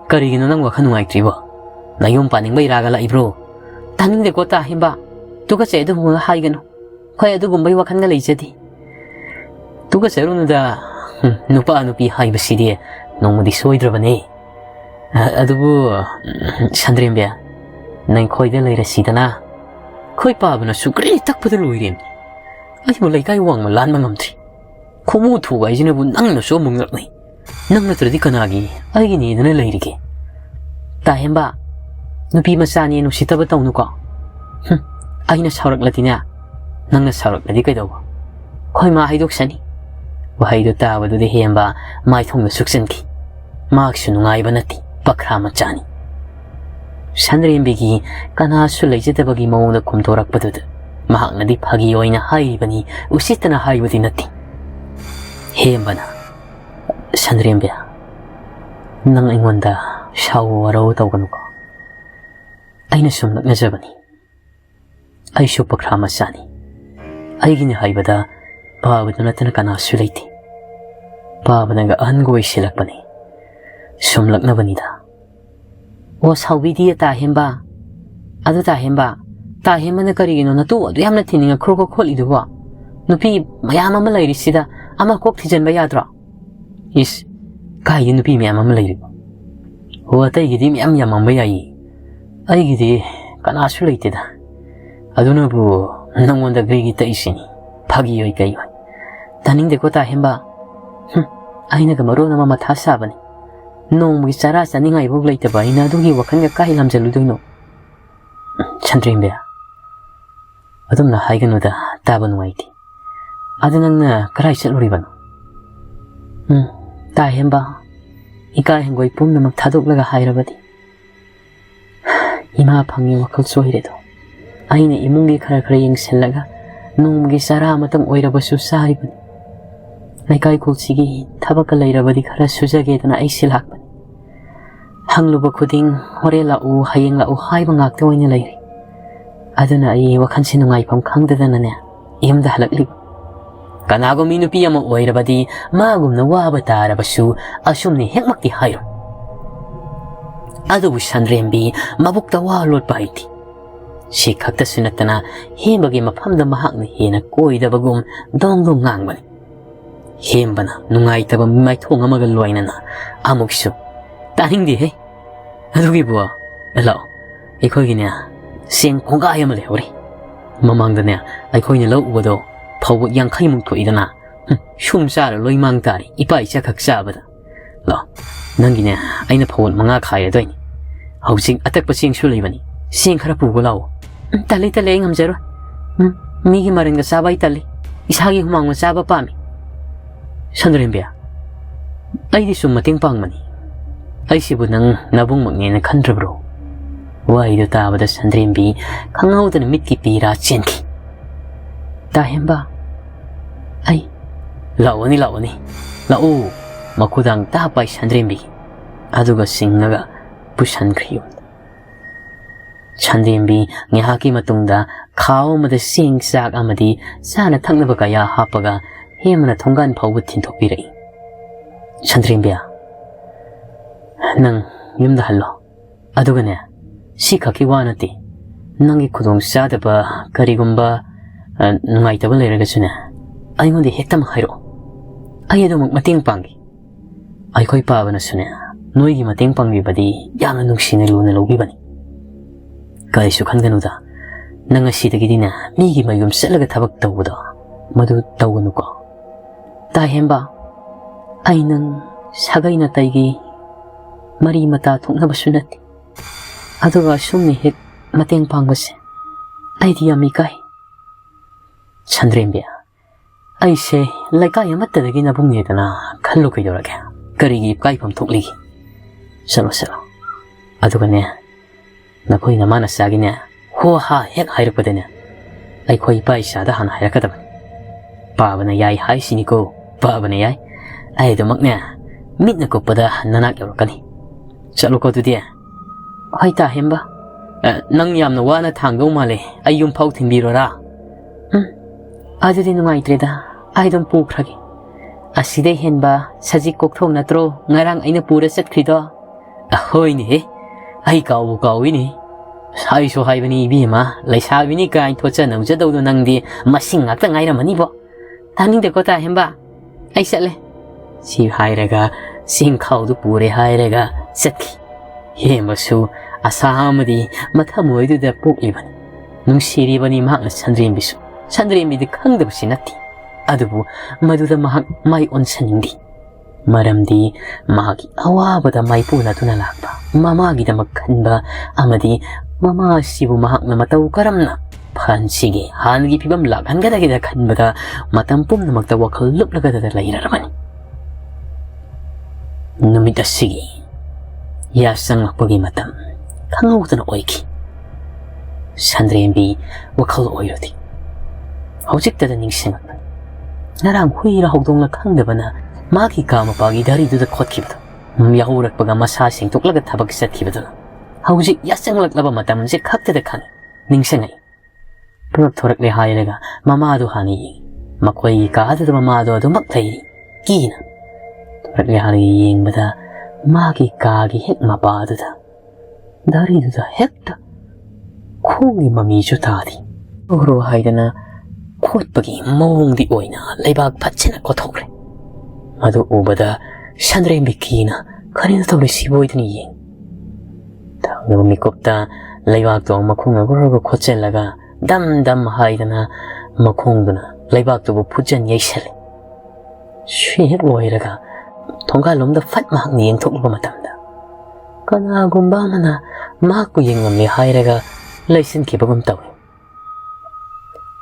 ꯀꯔꯤꯒꯤꯅꯣ ꯅꯪ ꯋꯥꯈꯜ ꯅꯨꯡꯉꯥꯏꯇ꯭ꯔꯤꯕꯣ? ꯅꯌꯨꯝ ꯄꯥꯅꯤꯡꯕꯩꯔꯥꯒ ꯂꯥꯛꯏꯕ꯭ꯔꯣ? ꯇꯥꯅꯤꯡꯗꯦꯀꯣ ꯇꯥꯍꯦꯝꯕ, ꯇꯨꯀꯠꯆꯩ ꯑꯗꯨꯒꯨꯝꯕ ꯍꯥꯏꯒꯅꯨ, ꯈꯣꯏ ꯑꯗꯨꯒꯨꯝꯕꯩ ꯋꯥꯈꯜꯒ ꯂꯩꯖꯗꯦ꯫ ꯇꯨꯀꯠꯆꯔꯨꯅꯨꯗ, ꯅꯨꯄꯥ ꯅꯨꯄꯤ ꯍꯥꯏꯕꯁꯤꯗꯤ ꯅꯣꯡꯃꯗꯤ ꯁꯣꯏꯗ꯭ꯔꯕꯅꯦ꯫ ꯑꯗꯨꯕꯨ ꯁꯟꯗ꯭ꯔꯦꯝꯕꯤ, ꯅꯪ ꯈꯣꯏꯗ ꯂꯩꯔꯁꯤꯗꯅ, ꯈꯣꯏ ꯄꯥꯕꯅꯁꯨ ꯀꯔꯤ ꯇꯛꯄꯗ ꯂꯣꯏꯔꯦꯅꯤ꯫ ꯑꯩꯕꯨ ꯂꯩꯀꯥꯏ ꯋꯥꯡꯃ ꯂꯥꯟꯕ ꯉꯝꯗ꯭ꯔꯤ꯫ ꯈꯣꯡꯃꯨ ꯊꯨꯕ ꯍꯥꯏꯁꯤꯅꯕꯨ ꯅꯪꯅꯁꯨ ꯑꯃꯨꯛ ꯉꯛꯅꯩ꯫ ꯅꯪ ꯅꯠꯇ꯭ꯔꯗꯤ ꯀꯅꯥꯒꯤ ꯑꯩꯒꯤꯅꯦꯗꯅ ꯂꯩꯔꯤꯒꯦ? ꯇꯥꯍꯦꯝꯕ, ꯅꯨꯄꯤ ꯃꯆꯥꯅꯤ ꯅꯨꯡꯁꯤꯠꯇꯕ ꯇꯧꯅꯨꯀꯣ꯫ ꯑꯩꯅ ꯁꯥꯎꯔꯛꯂꯗꯤꯅꯦ, ꯅꯪꯅ ꯁꯥꯎꯔꯛꯂꯗꯤ ꯀꯩꯗꯧꯕ? ꯈꯣꯏ ꯃꯥ ꯍꯥꯏꯗꯣꯛꯁꯅꯤ꯫ ꯋꯥꯍꯩꯗꯨ ꯇꯥꯕꯗꯨꯗ ꯍꯦꯝꯕ ꯃꯥꯏꯊꯣꯡꯗ ꯁꯨꯛꯆꯟꯈꯤ꯫ ꯃꯍꯥꯛꯁꯨ ꯅꯨꯡꯉꯥꯏꯕ ꯅꯠꯇꯦ, ꯄꯈ꯭ꯔꯥ ꯃꯆꯥꯅꯤ꯫ ꯁꯟꯗ꯭ꯔꯦꯝꯕꯤꯒꯤ ꯀꯅꯥꯁꯨ ꯂꯩꯖꯗꯕꯒꯤ ꯃꯑꯣꯡꯗ ꯈꯨꯝꯊꯣꯔꯛꯄꯗꯨꯗ ꯃꯍꯥꯛꯅꯗꯤ ꯐꯥꯒꯤ ꯑꯣꯏꯅ ꯍꯥꯏꯔꯤꯕꯅꯤ, ꯎꯁꯤꯠꯇꯅ ꯍꯥꯏꯕꯗꯤ ꯅꯠꯇꯦ꯫ ꯍꯦꯝꯕꯅ, ꯁꯟꯗ꯭ꯔꯦꯝꯕꯤ, ꯅꯪ ꯑꯩꯉꯣꯟꯗ ꯁꯥꯎ ꯋꯥꯔꯧ ꯇꯧꯒꯅꯨꯀꯣ꯫ ꯑꯩꯅ ꯁꯨꯝ ꯂꯛꯅꯖꯕꯅꯤ꯫ ꯑꯩꯁꯨ ꯄꯈ꯭ꯔꯥ ꯃꯆꯥꯅꯤ꯫ ꯑꯩꯒꯤꯅꯤ ꯍꯥꯏꯕꯗ ꯄꯥꯕꯗꯨ ꯅꯠꯇꯅ ꯀꯅꯥꯁꯨ ꯂꯩꯇꯦ꯫ ꯄꯥꯕꯅꯒ ꯑꯍꯟꯒ ꯑꯣꯏꯁꯤꯜꯂꯛꯄꯅꯤ꯫ ꯁꯨꯝ ꯂꯛꯅꯕꯅꯤꯗ꯫ ꯑꯣ, ꯁꯥꯎꯕꯤꯗꯤꯌꯦ ꯇꯥꯍꯦꯝꯕ꯫ ꯑꯗꯨ ꯇꯥꯍꯦꯝꯕꯅ ꯀꯔꯤꯒꯤꯅꯣ ꯅꯇꯨ ꯑꯗꯨ ꯌꯥꯝꯅ ꯊꯤꯅꯤꯡꯉ ꯈ꯭ꯔꯣꯛ ꯈꯣꯠꯂꯤꯗꯨꯕꯣ? ꯅꯨꯄꯤ ꯃꯌꯥꯝ ꯑꯃ ꯂꯩꯔꯤꯁꯤꯗ ꯑꯃ ꯀꯣꯛ ꯊꯤꯖꯤꯟꯕ ꯌꯥꯗ꯭ꯔꯣ? ꯀꯥꯏꯗꯤ ꯅꯨꯄꯤ ꯃꯌꯥꯝ ꯑꯃ ꯂꯩꯔꯤꯕ? ꯑꯣ, ꯑꯇꯩꯒꯤꯗꯤ ꯃꯌꯥꯝ ꯌꯥꯝꯃꯝꯕ ꯌꯥꯏꯌꯦ꯫ ꯑꯩꯒꯤꯗꯤ ꯀꯅꯥꯁꯨ ꯂꯩꯇꯦꯗ꯫ ꯑꯗꯨꯅꯕꯨ ꯅꯪꯉꯣꯟꯗ ꯒ꯭ꯔꯤꯒꯤ ꯇꯛꯏꯁꯤꯅꯤ, ꯐꯥꯒꯤ ꯑꯣꯏ ꯀꯩ ꯑꯣꯏ꯫ ꯇꯥꯅꯤꯡꯗꯦꯀꯣ ꯇꯥꯍꯦꯝꯕ꯫ ꯑꯩꯅꯒ ꯃꯔꯣꯟ ꯑꯃ ꯃꯊꯥ ꯁꯥꯕꯅꯤ꯫ ꯅꯣꯡꯃꯒꯤ ꯆꯔꯥ ꯆꯥꯅꯤꯡꯉꯥꯏꯐꯥꯎ ꯂꯩꯇꯕ ꯑꯩꯅ ꯑꯗꯨꯒꯤ ꯋꯥꯈꯜꯒ ꯀꯥꯏ ꯂꯝꯖꯜꯂꯨꯗꯣꯏꯅꯣ? ꯁꯟꯗ꯭ꯔꯦꯝꯕꯤ, ꯑꯗꯨꯝꯅ ꯍꯥꯏꯒꯅꯨꯗ ꯇꯥꯕ ꯅꯨꯡꯉꯥꯏꯇꯦ ꯑꯗꯨ ꯅꯪꯅ ꯀꯔꯥꯏ ꯆꯠꯂꯨꯔꯤꯕꯅꯣ ꯇꯥꯍꯦꯝꯕ ꯏꯀꯥ ꯍꯦꯡꯒꯣꯏ ꯄꯨꯝꯅꯃꯛ ꯊꯥꯗꯣꯛꯂꯒ ꯍꯥꯏꯔꯕꯗꯤ ꯏꯃꯥ ꯐꯪꯉꯤ ꯋꯥꯈꯜ ꯁꯣꯏꯔꯦꯗꯣ ꯑꯩꯅ ꯏꯃꯨꯡꯒꯤ ꯈꯔ ꯌꯦꯡꯁꯤꯜꯂꯒ ꯅꯣꯡꯃꯒꯤ ꯆꯔꯥ ꯑꯃꯇꯪ ꯑꯣꯏꯔꯕꯁꯨ ꯆꯥꯔꯤꯕꯅꯤ ꯂꯩꯀꯥꯏ ꯈꯨꯜꯁꯤꯒꯤ ꯊꯕꯛꯀ ꯂꯩꯔꯕꯗꯤ ꯈꯔ ꯁꯨꯖꯒꯦꯗꯅ ꯑꯩꯁꯤ ꯂꯥꯛꯄꯅꯤ ꯍꯪꯂꯨꯕ ꯈꯨꯗꯤꯡ ꯍꯣꯔꯦꯟ ꯂꯥꯛꯎ ꯍꯌꯦꯡ ꯂꯥꯛꯎ ꯍꯥꯏꯕ ꯉꯥꯛꯇ ꯑꯣꯏꯅ ꯂꯩꯔꯤ ꯑꯗꯨꯅ ꯑꯩ ꯋꯥꯈꯜꯁꯤ ꯅꯨꯡꯉꯥꯏꯐꯝ ꯈꯪꯗꯗꯅꯅꯦ ꯌꯨꯝꯗ ꯍꯜꯂꯛꯂꯤꯕ ꯀꯅꯥꯒꯨꯝꯕꯤ ꯅꯨꯄꯤ ꯑꯃ ꯑꯣꯏꯔꯕꯗꯤ ꯃꯥꯒꯨꯝꯅ ꯋꯥꯕ ꯇꯥꯔꯕꯁꯨ ꯑꯁꯨꯝꯅ ꯍꯦꯛꯃꯛꯇꯤ ꯍꯥꯏꯔꯣꯏ ꯑꯗꯨꯕꯨ ꯁꯟꯗ꯭ꯔꯦꯝꯕꯤ ꯃꯕꯨꯛꯇ ꯋꯥ ꯂꯣꯠꯄ ꯍꯩꯇꯦ ꯁꯤ ꯈꯛꯇꯁꯨ ꯅꯠꯇꯅ ꯍꯦꯝꯕꯒꯤ ꯃꯐꯝꯗ ꯃꯍꯥꯛꯅ ꯍꯦꯟꯅ ꯀꯣꯏꯗꯕꯒꯨꯝ ꯗꯣꯡ ꯗꯣꯡ ꯉꯥꯡꯕꯅꯤ ꯍꯦꯝꯕꯅ ꯅꯨꯡꯉꯥꯏꯇꯕ ꯃꯥꯏꯊꯣꯡ ꯑꯃꯒ ꯂꯣꯏꯅꯅ ꯑꯃꯨꯛꯁꯨ ꯇꯥꯅꯤꯡꯗꯦꯍꯦ ꯑꯗꯨꯒꯤꯕꯨ ꯂꯥꯛꯑꯣ ꯑꯩꯈꯣꯏꯒꯤꯅꯦ ꯆꯦꯡ ꯀꯣꯡꯒꯥꯏ ꯑꯃ ꯂꯩꯍꯧꯔꯤ ꯃꯃꯥꯡꯗꯅꯦ ꯑꯩꯈꯣꯏꯅ ꯂꯧ ꯎꯕꯗꯣ ꯐꯧꯕ 50ꯃꯨꯛ ꯊꯣꯛꯏꯗꯅ ꯁꯨꯝ ꯆꯥꯔ ꯂꯣꯏ ꯃꯥꯡ ꯇꯥꯔꯤ ꯏꯄꯥ ꯏꯆꯥꯈꯛ ꯆꯥꯕꯗ ꯂꯥꯛꯑꯣ ꯅꯪꯒꯤꯅꯦ ꯑꯩꯅ ꯐꯧꯕꯣꯠ 5 ꯈꯥꯏꯔꯗꯣꯏꯅꯤ ꯍꯧꯖꯤꯛ ꯑꯇꯛꯄ ꯆꯦꯡꯁꯨ ꯂꯩꯕꯅꯤ ꯆꯦꯡ ꯈꯔ ꯄꯨꯕ ꯂꯥꯛꯑꯣ ꯇꯜꯂꯤ ꯑꯩ ꯉꯝꯖꯔꯣꯏ ꯃꯤꯒꯤ ꯃꯔꯟꯒ ꯆꯥꯕ ꯑꯩ ꯇꯜꯂꯤ ꯏꯁꯥꯒꯤ ꯍꯨꯃꯥꯡꯅ ꯆꯥꯕ ꯄꯥꯝꯃꯤ ꯁꯟꯗ꯭ꯔꯦꯝꯕꯤ ꯑꯩꯗꯤ ꯁꯨꯝ ꯃꯇꯦꯡ ꯄꯥꯡꯕꯅꯤ ꯑꯩꯁꯤꯕꯨ ꯅꯪ ꯅꯕꯨꯡꯃꯛꯅꯦꯅ ꯈꯟꯗ꯭ꯔꯕ꯭ꯔꯣ ꯋꯥꯍꯩꯗꯨ ꯇꯥꯕꯗ ꯁꯟꯗ꯭ꯔꯦꯝꯕꯤ ꯈꯪꯍꯧꯗꯅ ꯃꯤꯠꯀꯤ ꯄꯤꯔꯥ ꯆꯦꯟꯈꯤ ꯇꯥꯍꯦꯝꯕ ꯑꯩ ꯂꯥꯛꯑꯣꯅꯤ ꯂꯥꯛꯑꯣ ꯃꯈꯨꯗꯥꯡ ꯇꯥꯞꯄꯥꯏ ꯁꯟꯗ꯭ꯔꯦꯝꯕꯤꯒꯤ ꯑꯗꯨꯒ ꯆꯤꯡꯉꯒ ꯄꯨꯁꯟꯈ꯭ꯔꯤ ꯌꯨꯝꯗ ꯁꯟꯗ꯭ꯔꯦꯝꯕꯤ ꯉꯥꯏꯍꯥꯛꯀꯤ ꯃꯇꯨꯡꯗ ꯈꯥꯎ ꯑꯃꯗ ꯆꯦꯡ ꯆꯥꯛ ꯑꯃꯗꯤ ꯆꯥꯅ ꯊꯛꯅꯕ ꯀꯌꯥ ꯍꯥꯞꯄꯒ ꯍꯦꯃꯅ ꯊꯣꯡꯒꯥꯟ ꯐꯥꯎꯕ ꯊꯤꯟꯊꯣꯛꯄꯤꯔꯛꯏ ꯁꯟꯗ꯭ꯔꯦꯝꯕꯤ ꯅꯪ ꯌꯨꯝꯗ ꯍꯜꯂꯣ ꯑꯗꯨꯒꯅꯦ ꯁꯤ ꯈꯛꯀꯤ ꯋꯥ ꯅꯠꯇꯦ ꯅꯪꯒꯤ ꯈꯨꯗꯣꯡ ꯆꯥꯗꯕ ꯀꯔꯤꯒꯨꯝꯕ ꯅꯨꯡꯉꯥꯏꯇꯕ ꯂꯩꯔꯒꯁꯨꯅꯦ ꯑꯩꯉꯣꯟꯗ ꯍꯦꯛꯇꯃꯛ ꯍꯥꯏꯔꯛꯑꯣ ꯑꯩ ꯑꯗꯨꯃꯛ ꯃꯇꯦꯡ ꯄꯥꯡꯒꯦ ꯑꯩꯈꯣꯏ ꯄꯥꯕꯅꯁꯨꯅꯦ ꯅꯣꯏꯒꯤ ꯃꯇꯦꯡ ꯄꯥꯡꯕꯤꯕꯗꯤ ꯌꯥꯝꯅ ꯅꯨꯡꯁꯤꯅ ꯂꯨꯅ ꯂꯧꯕꯤꯕꯅꯤ ꯀꯔꯤꯁꯨ ꯈꯟꯒꯅꯨꯗ ꯅꯪ ꯑꯁꯤꯗꯒꯤꯗꯤꯅꯦ ꯃꯤꯒꯤ ꯃꯌꯨꯝ ꯆꯠꯂꯒ ꯊꯕꯛ ꯇꯧꯕꯗꯣ ꯃꯗꯨ ꯇꯧꯒꯅꯨꯀꯣ ꯇꯥꯍꯦꯝꯕ ꯑꯩ ꯅꯪ ꯁꯥꯒꯩ ꯅꯥꯇꯩꯒꯤ ꯃꯔꯤ ꯃꯇꯥ ꯊꯣꯛꯅꯕꯁꯨ ꯅꯠꯇꯦ ꯑꯗꯨꯒ ꯑꯁꯨꯝꯅ ꯍꯦꯛ ꯃꯇꯦꯡ ꯄꯥꯡꯕꯁꯦ ꯑꯩꯗꯤ ꯌꯥꯝ ꯏꯀꯥꯏ ꯁꯟꯗ꯭ꯔꯦꯝꯕꯤ ꯑꯩꯁꯦ ꯂꯩꯀꯥꯏ ꯑꯃꯠꯇꯗꯒꯤ ꯅꯕꯨꯡꯅꯦꯗꯅ ꯈꯜꯂꯨ ꯀꯩꯗꯧꯔꯒꯦ ꯀꯔꯤꯒꯤ ꯏꯀꯥꯏꯐꯝ ꯊꯣꯛꯂꯤꯒꯦ ꯆꯠꯂꯣ ꯑꯗꯨꯒꯅꯦ ꯅꯈꯣꯏ ꯅꯃꯥ ꯅꯆꯥꯒꯤꯅꯦ ꯍꯣ ꯍꯥ ꯍꯦꯛ ꯍꯥꯏꯔꯛꯄꯗꯅꯦ ꯑꯩꯈꯣꯏ ꯏꯄꯥ ꯏꯆꯥꯗ ꯍꯥꯟꯅ ꯍꯥꯏꯔꯛꯀꯗꯕꯅꯤ ꯄꯥꯕꯅ ꯌꯥꯏ ꯍꯥꯏꯁꯤꯅꯤꯀꯣ ꯄꯥꯕꯅ ꯌꯥꯏ ꯑꯩ ꯑꯗꯨꯃꯛꯅꯦ ꯃꯤꯠꯅ ꯀꯨꯞꯄꯗ ꯅꯅꯥꯛ ꯌꯧꯔꯛꯀꯅꯤ ꯆꯠꯂꯣꯀꯣ ꯑꯗꯨꯗꯤ ꯍꯣꯏ ꯇꯥꯍꯦꯝꯕ ꯅꯪ ꯌꯥꯝꯅ ꯋꯥꯅ ꯊꯥꯡꯗꯧ ꯃꯥꯜꯂꯦ ꯑꯩ ꯌꯨꯝꯐꯥꯎ ꯊꯤꯟꯕꯤꯔꯣꯔꯥ ꯑꯗꯨꯗꯤ ꯅꯨꯡꯉꯥꯏꯇ꯭ꯔꯦꯗ ꯑꯩ ꯑꯗꯨꯝ ꯄꯨꯈ꯭ꯔꯒꯦ ꯑꯁꯤꯗꯩ ꯍꯦꯟꯕ ꯁꯖꯤꯛ ꯀꯣꯛꯊꯣꯡ ꯅꯠꯇ꯭ꯔꯣ ꯉꯔꯥꯡ ꯑꯩꯅ ꯄꯨꯔ ꯆꯠꯈ꯭ꯔꯤꯗꯣ ꯍꯣꯏꯅꯦꯍꯦ ꯑꯩ ꯀꯥꯎꯕꯨ ꯀꯥꯎꯏꯅꯦ ꯍꯥꯏꯁꯨ ꯍꯥꯏꯕꯅꯤ ꯏꯕꯦꯝꯃ ꯂꯩꯁꯥꯕꯤꯅꯤ ꯀꯥꯏ ꯊꯣꯠꯆ ꯅꯧꯖꯗꯧꯗꯣ ꯅꯪꯗꯤ ꯃꯁꯤꯡ ꯉꯥꯛꯇ ꯉꯥꯏꯔꯝꯃꯅꯤꯕꯣ ꯇꯥꯅꯤꯡꯗꯦꯀꯣ ꯇꯥꯍꯦꯝꯕ ꯑꯩ ꯆꯠꯂꯦ ꯁꯤ ꯍꯥꯏꯔꯒ ꯆꯦꯡ ꯈꯥꯎꯗꯨ ꯄꯨꯔꯦ ꯍꯥꯏꯔꯒ ꯆꯠꯈꯤ ꯍꯦꯃꯁꯨ ꯑꯁꯥ ꯑꯃꯗꯤ ꯃꯊꯃꯣꯏꯗꯨꯗ ꯄꯣꯛꯂꯤꯕꯅꯤ ꯅꯨꯡꯁꯤꯔꯤꯕꯅꯤ ꯃꯍꯥꯛꯅ ꯁꯟꯗ꯭ꯔꯦꯝꯕꯤꯁꯨ ꯁꯟꯗ꯭ꯔꯦꯝꯕꯤꯗꯤ ꯈꯪꯗꯕꯁꯤ ꯅꯠꯇꯦ ꯑꯗꯨꯕꯨ ꯃꯗꯨꯗ ꯃꯍꯥꯛ ꯃꯥꯏ ꯑꯣꯟꯁꯤꯟꯅꯤꯡꯗꯦ ꯃꯔꯝꯗꯤ ꯃꯍꯥꯛꯀꯤ ꯑꯋꯥꯕꯗ ꯃꯥꯏꯄꯨꯅꯗꯨꯅ ꯂꯥꯛꯄ ꯃꯃꯥꯒꯤꯗꯃꯛ ꯈꯟꯕ ꯑꯃꯗꯤ ꯃꯃꯥ ꯑꯁꯤꯕꯨ ꯃꯍꯥꯛꯅ ꯃꯇꯧ ꯀꯔꯝꯅ ꯐꯍꯟꯁꯤꯒꯦ ꯍꯥꯟꯅꯒꯤ ꯐꯤꯕꯝ ꯂꯥꯛꯍꯟꯒꯗꯒꯦꯗ ꯈꯟꯕꯗ ꯃꯇꯝ ꯄꯨꯝꯅꯃꯛꯇ ꯋꯥꯈꯜ ꯂꯨꯞꯂꯒꯗ ꯂꯩꯔꯔꯕꯅꯤ ꯅꯨꯃꯤꯠ ꯑꯁꯤꯒꯤ ꯌꯥꯆꯪꯂꯛꯄꯒꯤ ꯃꯇꯝ ꯈꯪꯍꯧꯗꯅ ꯑꯣꯏꯈꯤ ꯁꯟꯗ꯭ꯔꯦꯝꯕꯤ ꯋꯥꯈꯜ ꯑꯣꯏꯔꯨꯗꯦ ꯍꯧꯖꯤꯛꯇꯗ ꯅꯤꯡꯁꯤꯡꯂꯛꯄꯅꯤ ꯉꯔꯥꯡ ꯍꯨꯏꯔ ꯍꯧꯗꯣꯡꯂ ꯈꯪꯗꯕꯅ ꯃꯥꯒꯤ ꯀꯥ ꯃꯄꯥꯒꯤ ꯗꯥꯔꯤꯗꯨꯗ ꯈꯣꯠꯈꯤꯕꯗꯣ ꯌꯥꯍꯧꯔꯛꯄꯒ ꯃꯁꯥ ꯁꯦꯡꯗꯣꯛꯂꯒ ꯊꯕꯛ ꯆꯠꯈꯤꯕꯗꯨ ꯍꯧꯖꯤꯛ ꯌꯥꯆꯪꯂꯛꯂꯕ ꯃꯇꯝꯁꯦ ꯈꯛꯇꯗ ꯈꯪꯉꯤ ꯅꯤꯡꯁꯤꯡꯉꯛꯏ ꯄꯨꯂꯞ ꯊꯣꯔꯛꯂꯦ ꯍꯥꯏꯔꯒ ꯃꯃꯥꯗꯣ ꯍꯥꯟꯅ ꯌꯦꯡꯉꯤ ꯃꯈꯣꯏꯒꯤ ꯀꯥꯗꯨꯗ ꯃꯃꯥꯗꯣ ꯑꯗꯨꯃꯛ ꯂꯩꯔꯤ ꯀꯤꯅ ꯊꯣꯔꯛꯂꯦ ꯍꯥꯏꯔꯒ ꯌꯦꯡꯕꯗ ꯃꯥꯒꯤ ꯀꯥꯒꯤ ꯍꯦꯛ ꯃꯄꯥꯗꯨꯗ ꯗꯥꯔꯤꯗꯨꯗ ꯍꯦꯛꯇ ꯈꯣꯡꯒꯤ ꯃꯃꯤꯁꯨ ꯇꯥꯗꯦ ꯑꯣꯔꯣ ꯍꯥꯏꯗꯅ ꯈꯣꯠꯄꯒꯤ ꯃꯑꯣꯡꯗꯤ ꯑꯣꯏꯅ ꯂꯩꯕꯥꯛ ꯐꯠꯆꯅ ꯀꯣꯊꯣꯛꯈ꯭ꯔꯦ ꯃꯗꯨ ꯎꯕꯗ ꯁꯟꯗ꯭ꯔꯦꯝꯕꯤ ꯀꯤꯅ ꯀꯔꯤꯅꯣ ꯇꯧꯔꯤꯁꯤꯕꯨ ꯑꯣꯏꯗꯨꯅ ꯌꯦꯡꯉꯤ ꯊꯪꯅꯕ ꯃꯤꯀꯨꯞꯇ ꯂꯩꯕꯥꯛꯇꯣ ꯃꯈꯣꯡꯅ ꯒꯨꯔꯒ ꯈꯣꯠꯆꯜꯂꯒ ꯗꯝ ꯗꯝ ꯍꯥꯏꯗꯅ ꯃꯈꯣꯡꯗꯨꯅ ꯂꯩꯕꯥꯛꯇꯨꯕꯨ ꯐꯨꯠꯆꯟ ꯌꯩꯁꯜꯂꯤ ꯁꯤ ꯍꯦꯛ ꯂꯣꯏꯔꯒ ꯊꯣꯡꯒꯥꯜꯂꯣꯝꯗ ꯐꯠ ꯃꯍꯥꯛꯅ ꯌꯦꯡꯊꯣꯛꯂꯨꯕ ꯃꯇꯝꯗ ꯀꯅꯥꯒꯨꯝꯕ ꯑꯃꯅ ꯃꯍꯥꯛꯄꯨ ꯌꯦꯡꯉꯝꯂꯦ ꯍꯥꯏꯔꯒ ꯂꯩꯁꯤꯟꯈꯤꯕꯒꯨꯝ ꯇꯧꯏ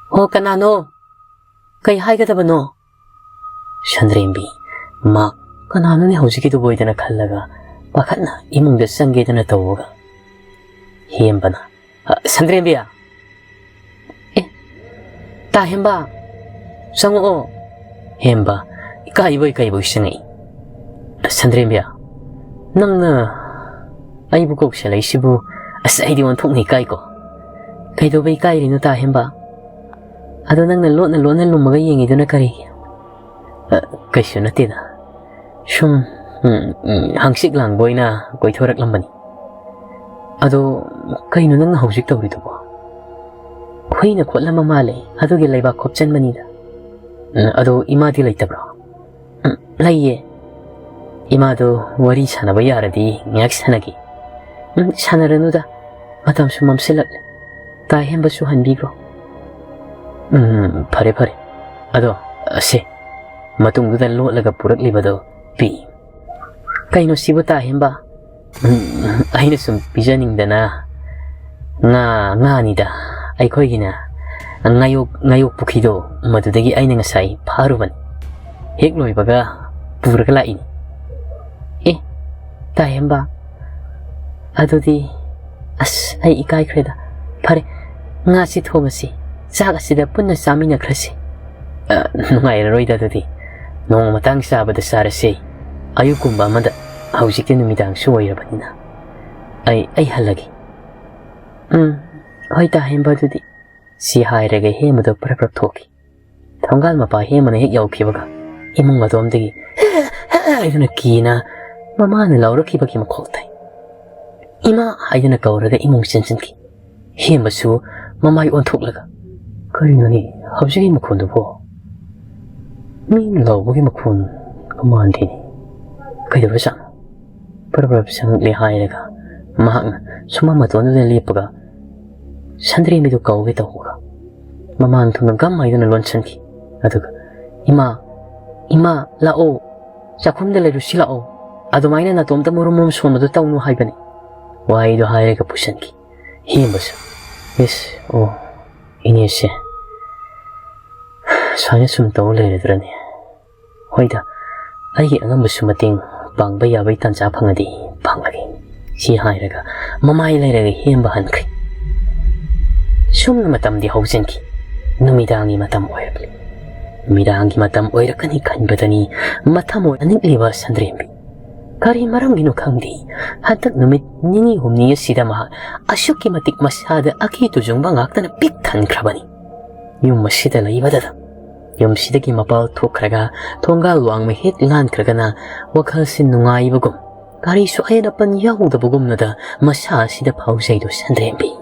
ꯍꯣ ꯀꯅꯥꯅꯣ ꯀꯩ ꯍꯥꯏꯒꯗꯕꯅꯣ ꯁꯟꯗ꯭ꯔꯦꯝꯕꯤ ꯃꯥ ꯀꯅꯥꯅꯣꯅꯦ ꯍꯧꯖꯤꯛꯀꯤꯗꯨꯕꯨ ꯑꯣꯏꯗꯅ ꯈꯜꯂꯒ ꯄꯥꯈꯠꯅ ꯏꯃꯨꯡꯗ ꯆꯪꯒꯦꯗꯅ ꯇꯧꯕꯒ ꯍꯦꯝꯕꯅ ꯁꯟꯗ꯭ꯔꯦꯝꯕꯤ ꯇꯥ ꯍꯦꯝꯕ ꯆꯪꯉꯛꯑꯣ ꯍꯦꯝꯕ ꯏꯀꯥꯏꯕꯣꯏ ꯆꯪꯉꯛꯏ ꯁꯟꯗ꯭ꯔꯦꯝꯕꯤ ꯅꯪꯅ ꯑꯩꯕꯨ ꯀꯧꯁꯜꯂꯛꯏꯁꯤꯕꯨ ꯑꯁ ꯑꯩꯗꯤ ꯑꯣꯟꯊꯣꯛꯅ ꯏꯀꯥꯏꯀꯣ ꯀꯩꯗꯧꯕ ꯏꯀꯥꯏꯔꯤꯅꯣ ꯇꯥ ꯍꯦꯝꯕ ꯑꯗꯣ ꯅꯪꯅ ꯂꯣꯠꯅ ꯂꯨꯝꯃꯒ ꯌꯦꯡꯉꯤꯗꯨꯅ ꯀꯔꯤꯒꯤ ꯀꯩꯁꯨ ꯅꯠꯇꯦꯗ ꯁꯨꯝ ꯍꯪꯆꯤꯛ ꯂꯥꯡꯕ ꯑꯣꯏꯅ ꯀꯣꯏꯊꯣꯔꯛꯂꯝꯕꯅꯤ ꯑꯗꯣ ꯀꯩꯅꯣ ꯅꯪꯅ ꯍꯧꯖꯤꯛ ꯇꯧꯔꯤꯗꯨꯕꯣ ꯍꯨꯏꯅ ꯈꯣꯠꯂꯝꯕ ꯃꯥꯜꯂꯦ ꯑꯗꯨꯒꯤ ꯂꯩꯕꯥꯛ ꯈꯣꯞꯆꯟꯕꯅꯤꯗ ꯑꯗꯣ ꯏꯃꯥꯗꯤ ꯂꯩꯇꯕ꯭ꯔꯣ ꯂꯩꯌꯦ 이마도 워리 사나봐야라디 ꯉꯥꯛ 사나기 사나르누다 마담수 맘실락래 다 햄버수 한비고 파레 아도 세 마뚱두다 로라가 부럭리바도 비 kaino sibu ta hemba aina sum pijaning nga nida ai khoigina ngayok pukhido madudagi aina ngasai pharuban hek loibaga puraga laini ta hemba adudi as ai ikai khreda phare nga si thogasi chaga sida punna samina khrasi nungai roida dadi nong matang sabada sarase ayukumba amada hausikte numidang suoirabanina ai halagi hoi ta hemba dudi si hairaga hemado prap thoki thongal mapa hemana hek yaukibaga imung adomdagi aiduna kina mamana lauraki makoltai ima aiduna kauraga imung chenchenki hembasu mamai onthoklaga karinoni hausigi makhondubo min lawbagi makhon kamandini kaidaba sang prap sang le hairaga mahang suma matonu de lepaga sandri midu kauge tawga mamang thuna gam aiduna lonchanki aduga ima lao chakhumda le rusi lao adumaina na tomta murumum somadu tawnu haibani waido hairaga pushanki hembasu yes oh inese sanya sum taw leredrani hoida aigi angambasu mating pangba yabai tancha phangadi phangagi si hairaga mamai leiraga hemba hankri sumna matamdi haujenki numidangi matam oirabli midangi matam oirakani kanbadani mathamo anikliba sandrembi kari maramgino khangdi hatak numit nini humni sida ma ashuki matik masada aki tujungba ngaktana pik thankrabani yum masida laibada yum sidagi mapal thokraga thongal wangma het lan kragana wakhal sin nungai bagum kari su ayana pan yahuda bagum nada masa sida phausaido sandrembi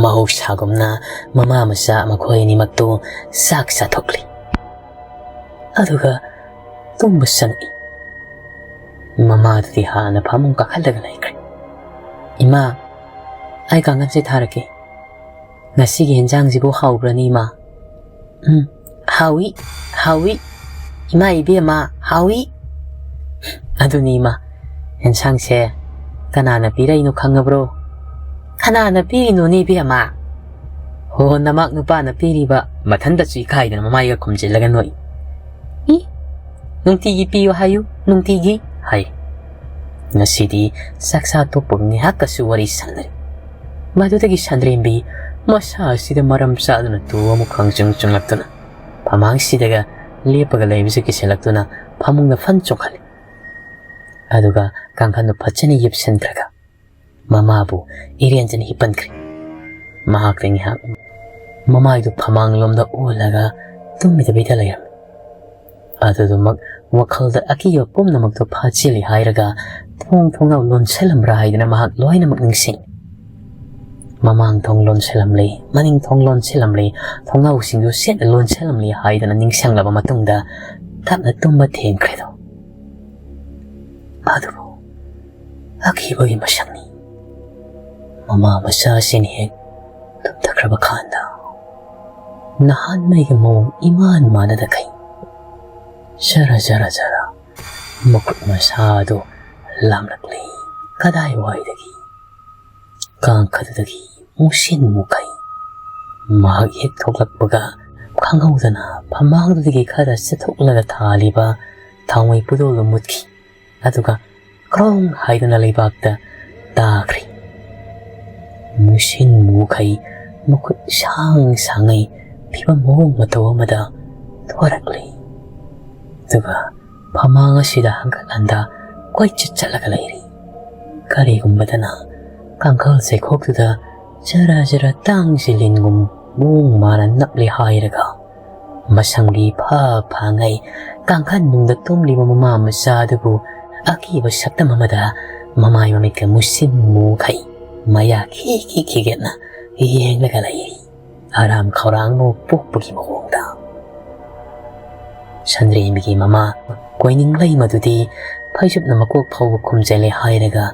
mahusagumna mama masa makhoi ni makto saksa thokli aduga tumbusangi mama ti hana phamung ka khalaga laikre ima ai kangan se tharake ngasi gi henjang jibo haubrani ma hawi ima ibe ma hawi aduni ma henjang se kanana pirai no khangabro kanana piri no ni biama ho namak nupa na piri ba mathanda chui khai na mamai ga khomjilaga noi nungti gi piyo hayu nungti gi hai nasidi saksa to pugni hakasu wari sanre madudagi sandrembi masa sida maram saduna tu amu khangjung chungaktuna pamang sidaga lepaga leibise ki selaktuna phamungna fan chokhale aduga kangkhanu phachani yipsen kraga mamabu irianjan hipankri mahakring ha mamai du phamang lomda ulaga tumida bida layam adu mak wakhalda akiyo pumnamak to phachili hairaga thong lon selam raidna mahak loina mak ningsing mamang thong lon selam le maning thong lon selam le thongau singdu set lon selam le haidana ningsang laba matungda tapna tumba thengkredo adu akibogi masangni mama masa sin hek takraba khanda nahan mai ga mo iman manada kai jara makut masa do lamlakli kadai waidagi kang khadudagi musin mukai mahak hek thoklakpaga khanghaudana phamangdagi khara sethoklaga thaliba thawai pudol mutki aduga krong haidana leibakta takri musin mukai mukut sangai piba mong mataw amada thorakli aduga phamanga sida hangkalanda kwai chitchalaga lairi karigumbadana kangkal se khoktuda jara tang silingum mung mara napli hairaga masamgi pha ngai kangkhan nungda tumli mama masadubu akiba sakta mamada mamai mamika musim mukai maya ki getna yenglaga lairi aram khawrang mo pokpagi mawongda Sandri migi mama koining lai madudi phaijub na makok phawba khumjele hairaga